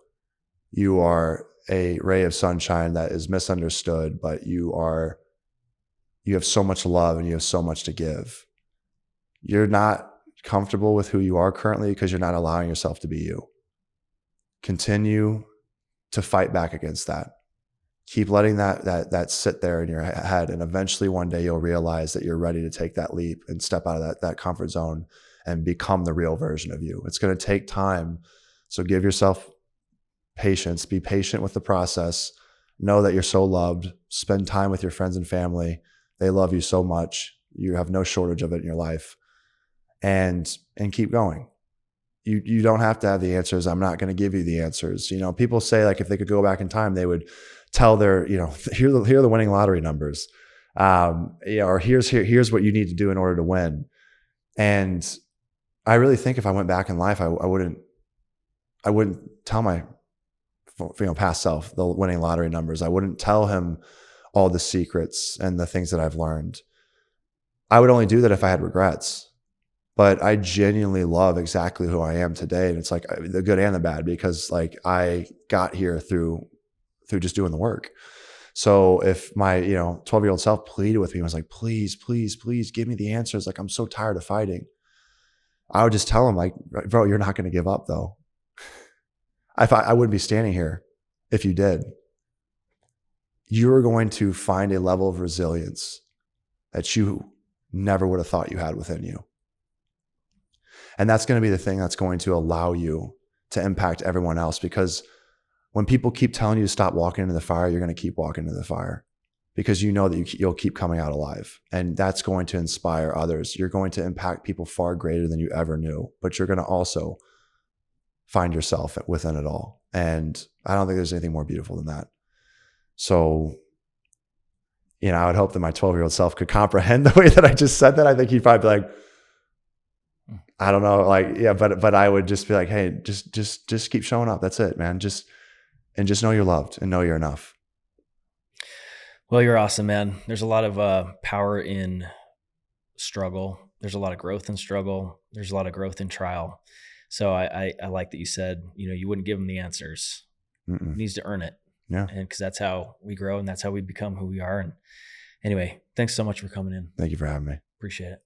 You are a ray of sunshine that is misunderstood, but you have so much love and you have so much to give. You're not comfortable with who you are currently because you're not allowing yourself to be you. continue to fight back against that. Keep letting that sit there in your head. And eventually one day you'll realize that you're ready to take that leap and step out of that comfort zone and become the real version of you. It's going to take time. So give yourself patience, be patient with the process. Know that you're so loved. Spend time with your friends and family. They love you so much. You have no shortage of it in your life. And keep going. You don't have to have the answers. I'm not going to give you the answers. You know, people say like if they could go back in time, they would tell their, you know, here are the winning lottery numbers. Or here's what you need to do in order to win. And I really think if I went back in life, I wouldn't tell my past self the winning lottery numbers. I wouldn't tell him all the secrets and the things that I've learned. I would only do that if I had regrets. But I genuinely love exactly who I am today. And it's like the good and the bad, because like I got here through just doing the work. So if my, 12-year-old self pleaded with me and was like, please, please, please give me the answers. Like, I'm so tired of fighting. I would just tell him like, bro, you're not going to give up though. I wouldn't be standing here if you did. You're going to find a level of resilience that you never would have thought you had within you. And that's going to be the thing that's going to allow you to impact everyone else, because when people keep telling you to stop walking into the fire, you're going to keep walking into the fire because you know that you'll keep coming out alive. And that's going to inspire others. You're going to impact people far greater than you ever knew, but you're going to also find yourself within it all. And I don't think there's anything more beautiful than that. So, I would hope that my 12-year-old self could comprehend the way that I just said that. I think he'd probably be like, I don't know, like, yeah, but I would just be like, hey, just keep showing up. That's it, man. Just know you're loved and know you're enough. Well, you're awesome, man. There's a lot of power in struggle. There's a lot of growth in struggle. There's a lot of growth in trial. So I like that you said, you wouldn't give him the answers. Mm-mm. He needs to earn it. Yeah. And because that's how we grow and that's how we become who we are. And anyway, thanks so much for coming in. Thank you for having me. Appreciate it.